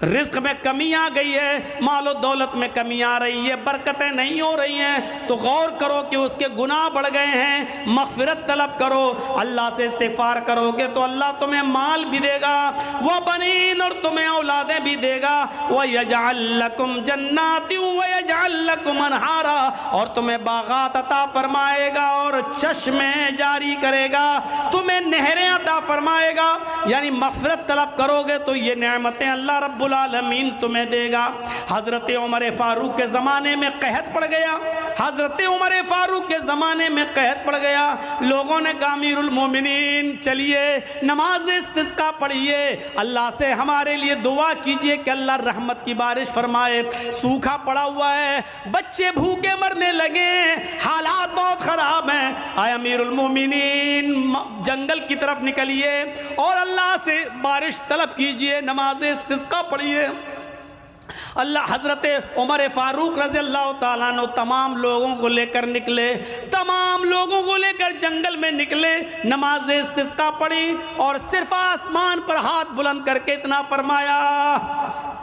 رزق میں کمی آ گئی ہے, مال و دولت میں کمی آ رہی ہے, برکتیں نہیں ہو رہی ہیں, تو غور کرو کہ اس کے گناہ بڑھ گئے ہیں, مغفرت طلب کرو, اللہ سے استغفار کرو گے تو اللہ تمہیں مال بھی دے گا, وَبَنِينَ, اور تمہیں اولادیں بھی دے گا. وَيَجْعَلْ لَكُمْ جَنَّاتٍ وَيَجْعَلْ لَكُمْ أَنْهَارًا, اور تمہیں باغات عطا فرمائے گا اور چشمے جاری کرے گا, تمہیں نہریں عطا فرمائے گا. یعنی مغفرت طلب کرو گے تو یہ نعمتیں اللہ رب العالمین تمہیں دے گا. حضرت عمر فاروق کے زمانے میں قحط پڑ گیا, حضرت عمر فاروق کے زمانے میں قحط پڑ گیا. لوگوں نے کہا امیر المومنین چلیے نماز استسقاء پڑھیے, اللہ سے ہمارے لیے دعا کیجئے کہ اللہ رحمت کی بارش فرمائے. سوکھا پڑا ہوا ہے, بچے بھوکے مرنے لگے, حالات بہت خراب ہیں. اے امیر المومنین جنگل کی طرف نکلیے اور اللہ سے بارش طلب کیجئے, نماز استسقاء پڑھیے. اللہ حضرت عمر فاروق رضی اللہ تعالیٰ عنہ تمام لوگوں کو لے کر نکلے, تمام لوگوں کو لے کر جنگل میں نکلے, نماز استسقاء پڑھی اور صرف آسمان پر ہاتھ بلند کر کے اتنا فرمایا,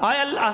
اے اللہ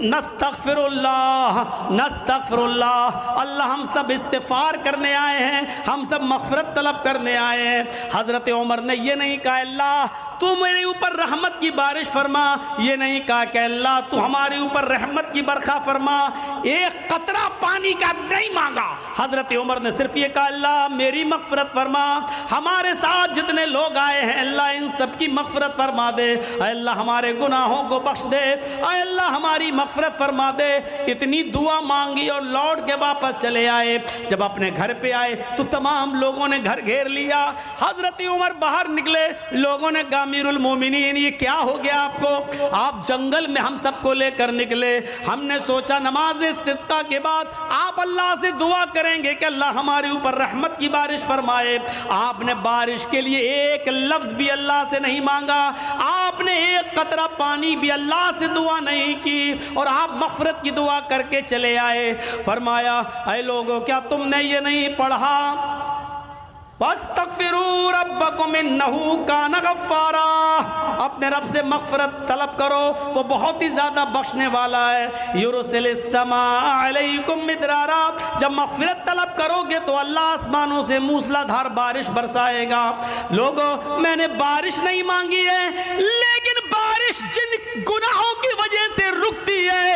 نستغفر اللہ نستغفر اللہ, اللہ ہم سب استغفار کرنے آئے ہیں, ہم سب مغفرت طلب کرنے آئے ہیں. حضرت عمر نے یہ نہیں کہا اللہ تو میرے اوپر رحمت کی بارش فرما, یہ نہیں کہا کہ اللہ تو ہمارے اوپر رحمت کی برکھا فرما, ایک قطرہ پانی کا نہیں مانگا. حضرت عمر نے صرف یہ کہا اللہ میری مغفرت فرما, ہمارے ساتھ جتنے لوگ آئے ہیں اللہ ان سب کی مغفرت فرما دے, اے اللہ ہمارے گناہوں کو بخش دے, اے اللہ ہماری مغفرت فرما دے. اتنی دعا مانگی اور لوٹ کے واپس چلے آئے. جب اپنے گھر پہ آئے تو تمام لوگوں نے گھر گھیر لیا. حضرت عمر باہر نکلے, لوگوں نے کہا امیر المومنین یہ کیا ہو گیا آپ کو, آپ جنگل میں ہم سب کو لے کر نکلے, ہم نے سوچا نماز استسقاء کے بعد آپ اللہ سے دعا کریں گے کہ اللہ ہمارے اوپر رحمت کی بارش فرمائے. آپ نے بارش کے لیے ایک لفظ بھی اللہ سے نہیں مانگا, آپ نے ایک قطرہ پانی بھی اللہ سے دعا نہیں کی, اور آپ مغفرت کی دعا کر کے چلے آئے. فرمایا اے لوگوں کیا تم نے یہ نہیں پڑھا وَاسْتَغْفِرُوا رَبَّكُمْ إِنَّهُ كَانَ غَفَّارًا, اپنے رب سے مغفرت طلب کرو, وہ بہت ہی زیادہ بخشنے والا ہے. يُرْسِلِ السَّمَاءَ عَلَيْكُمْ مِدْرَارًا, جب مغفرت طلب کرو گے تو اللہ آسمانوں سے موسلا دھار بارش برسائے گا. لوگوں میں نے بارش نہیں مانگی ہے, لیکن بارش جن گناہوں کی وجہ سے رکتی ہے,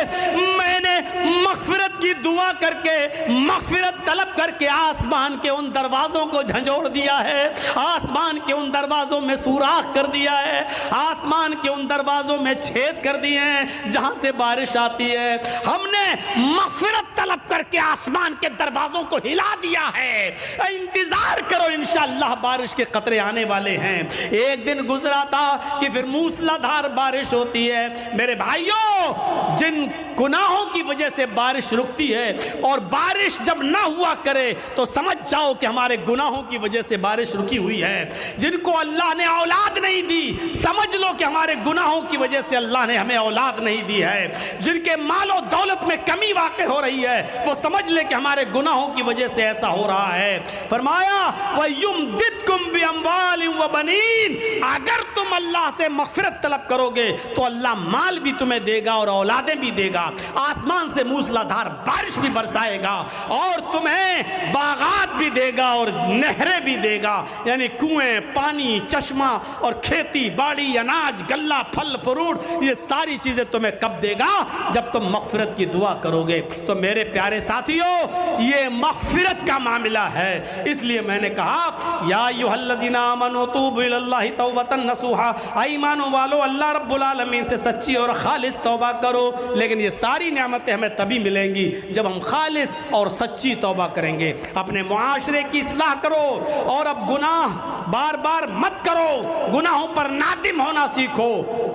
میں نے مغفرت کی دعا کر کے مغفرت طلب کر کے آسمان کے ان دروازوں کو جھنجھوڑ دیا ہے, آسمان کے ان دروازوں میں سوراخ کر دیا ہے, آسمان کے ان دروازوں میں چھید کر دیے ہیں جہاں سے بارش آتی ہے. ہم نے مغفرت طلب کر کے آسمان کے دروازوں کو ہلا دیا ہے. انتظار کرو انشاءاللہ بارش کے قطرے آنے والے ہیں. ایک دن گزرا تھا کہ پھر موسلا دھار بارش ہوتی ہے. میرے بھائیوں جن گناہوں کی وجہ سے بارش رکتی ہے, اور بارش جب نہ ہوا کرے تو سمجھ جاؤ کہ ہمارے گناہوں کی وجہ سے بارش رکی ہوئی ہے. جن کو اللہ نے اولاد نہیں دی, سمجھ لو کہ ہمارے گناہوں کی وجہ سے اللہ نے ہمیں اولاد نہیں دی ہے. جن کے مال و دولت میں کمی واقع ہو رہی ہے, وہ سمجھ لے کہ ہمارے گناہوں کی وجہ سے ایسا ہو رہا ہے. فرمایا وَيُمْدِدْكُمْ بِأَمْوَالٍ وَبَنِينَ, اگر تم اللہ سے مغفرت طلب کرو گے تو اللہ مال بھی تمہیں دے گا اور اولادیں بھی دے گا, آسمان سے موسلا دھار بارش بھی برسائے گا, اور تمہیں باغات بھی دے گا اور نہریں بھی دے گا. یعنی کنویں, پانی, چشمہ اور کھیتی باڑی, اناج, غلہ, پھل فروٹ, یہ ساری چیزیں تمہیں کب دے گا, جب تم مغفرت کی دعا کرو گے. تو میرے میرے پیارے ساتھیوں یہ مغفرت کا معاملہ ہے، اس لیے میں نے کہا یا ایھا الذین آمنوا توبوا الی اللہ توبۃ نصوحا، ایمان والو اللہ رب العالمین سے سچی اور خالص توبہ کرو۔ لیکن یہ ساری نعمتیں ہمیں تبھی ملیں گی جب ہم خالص اور سچی توبہ کریں گے۔ اپنے معاشرے کی اصلاح کرو اور اب گناہ بار بار مت کرو، گناہوں پر نادم ہونا سیکھو،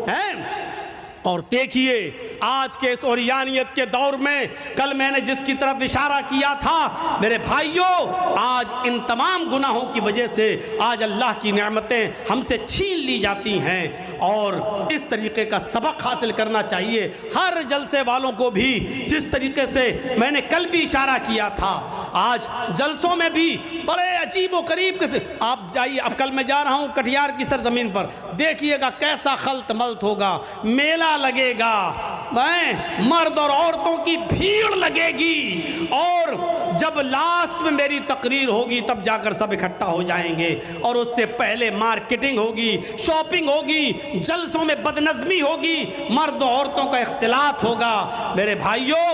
ہیں؟ اور دیکھیے آج کے اس اوریانیت کے دور میں، کل میں نے جس کی طرف اشارہ کیا تھا میرے بھائیوں، آج ان تمام گناہوں کی وجہ سے آج اللہ کی نعمتیں ہم سے چھین لی جاتی ہیں، اور اس طریقے کا سبق حاصل کرنا چاہیے ہر جلسے والوں کو بھی، جس طریقے سے میں نے کل بھی اشارہ کیا تھا۔ آج جلسوں میں بھی بڑے عجیب و غریب قسم، آپ جائیے، اب کل میں جا رہا ہوں کٹیہار کی سرزمین پر، دیکھیے گا کیسا خلط ملط ہوگا، میلہ لگے گا، مرد اور عورتوں کی بھیڑ لگے گی، اور جب لاسٹ میں میری تقریر ہوگی تب جا کر سب اکٹھا ہو جائیں گے، اور اس سے پہلے مارکیٹنگ ہوگی، شاپنگ ہوگی، جلسوں میں بدنظمی ہوگی، مرد و عورتوں کا اختلاط ہوگا۔ میرے بھائیوں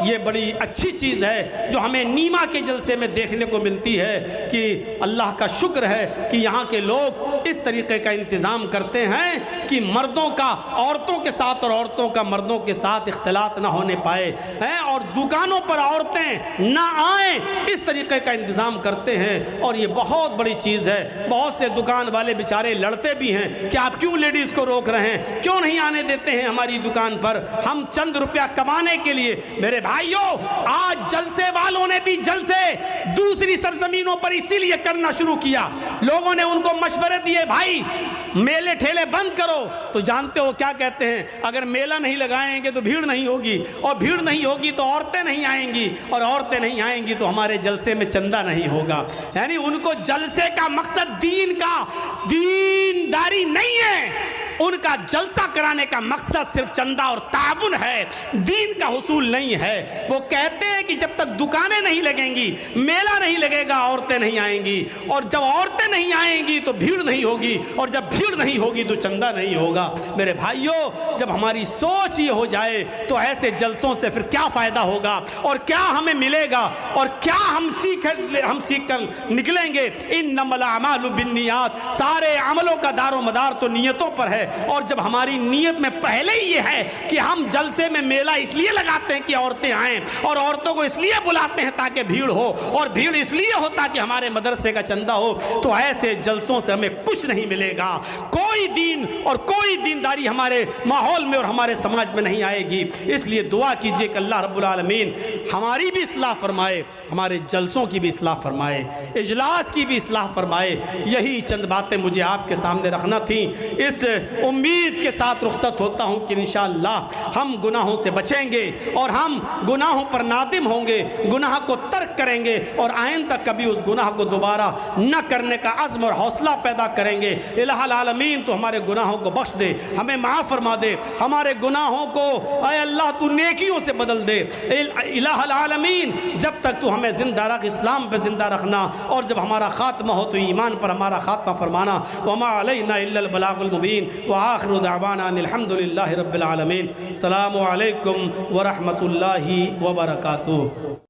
یہ بڑی اچھی چیز ہے جو ہمیں نیما کے جلسے میں دیکھنے کو ملتی ہے کہ اللہ کا شکر ہے کہ یہاں کے لوگ اس طریقے کا انتظام کرتے ہیں کہ مردوں کا عورتوں کے ساتھ اور عورتوں کا مردوں کے ساتھ اختلاط نہ ہونے پائے ہیں، اور دکانوں پر عورتیں نہ آئیں اس طریقے کا انتظام کرتے ہیں، اور یہ بہت بڑی چیز ہے۔ بہت سے دکان والے بیچارے لڑتے بھی ہیں کہ آپ کیوں لیڈیز کو روک رہے ہیں، کیوں نہیں آنے دیتے ہیں ہماری دکان پر، ہم چند روپیہ کمانے کے لیے۔ میرے بھائیوں آج جلسے والوں نے بھی جلسے دوسری سرزمینوں پر اسی لیے کرنا شروع کیا، لوگوں نے ان کو مشورے دیے بھائی میلے ٹھیلے بند کرو، تو جانتے ہو کیا کہتے ہیں، اگر میلہ نہیں لگائیں گے تو بھیڑ نہیں ہوگی، اور بھیڑ نہیں ہوگی تو عورتیں نہیں آئیں گی، اور عورتیں نہیں آئیں گی تو ہمارے جلسے میں چندہ نہیں ہوگا۔ یعنی ان کو جلسے کا مقصد دینداری نہیں ہے، ان کا جلسہ کرانے کا مقصد صرف چندہ اور تعاون ہے، دین کا حصول نہیں ہے۔ وہ کہتے ہیں کہ جب تک دکانیں نہیں لگیں گی، میلہ نہیں لگے گا، عورتیں نہیں آئیں گی، اور جب عورتیں نہیں آئیں گی تو بھیڑ نہیں ہوگی، اور جب بھیڑ نہیں ہوگی تو چندہ نہیں ہوگا۔ میرے بھائیوں جب ہماری سوچ یہ ہو جائے تو ایسے جلسوں سے پھر کیا فائدہ ہوگا، اور کیا ہمیں ملے گا، اور کیا ہم سیکھ کر نکلیں گے۔ انما الاعمال بالنیات، سارے عملوں کا دار و مدار تو نیتوں پر ہے، اور جب ہماری نیت میں پہلے ہی یہ ہے کہ ہم جلسے میں میلہ اس لیے لگاتے ہیں کہ عورتیں آئیں، اور عورتوں کو اس لیے بلاتے ہیں تاکہ بھیڑ ہو، اور بھیڑ اس لیے ہو تاکہ ہمارے مدرسے کا چندہ ہو، تو ایسے جلسوں سے ہمیں کچھ نہیں ملے گا، کوئی دین اور کوئی دینداری ہمارے ماحول میں اور ہمارے سماج میں نہیں آئے گی۔ اس لیے دعا کیجئے کہ اللہ رب العالمین ہماری بھی اصلاح فرمائے، ہمارے جلسوں کی بھی اصلاح فرمائے، اجلاس کی بھی اصلاح فرمائے۔ یہی چند باتیں مجھے آپ کے سامنے رکھنا تھیں، اس امید کے ساتھ رخصت ہوتا ہوں کہ انشاءاللہ ہم گناہوں سے بچیں گے، اور ہم گناہوں پر نادم ہوں گے، گناہ کو ترک کریں گے، اور آئندہ کبھی اس گناہ کو دوبارہ نہ کرنے کا عزم اور حوصلہ پیدا کریں گے۔ الہ العالمین تو ہمارے گناہوں کو بخش دے، ہمیں معاف فرما دے، ہمارے گناہوں کو اے اللہ تو نیکیوں سے بدل دے۔ الہ العالمین جب تک تو ہمیں زندہ رکھ، اسلام پہ زندہ رکھنا، اور جب ہمارا خاتمہ ہو تو ایمان پر ہمارا خاتمہ فرمانا۔ وما علینا الا البلاغ المبین، وآخر دعوانا ان الحمد للہ رب العالمین۔ السلام علیکم ورحمۃ اللہ وبرکاتہ۔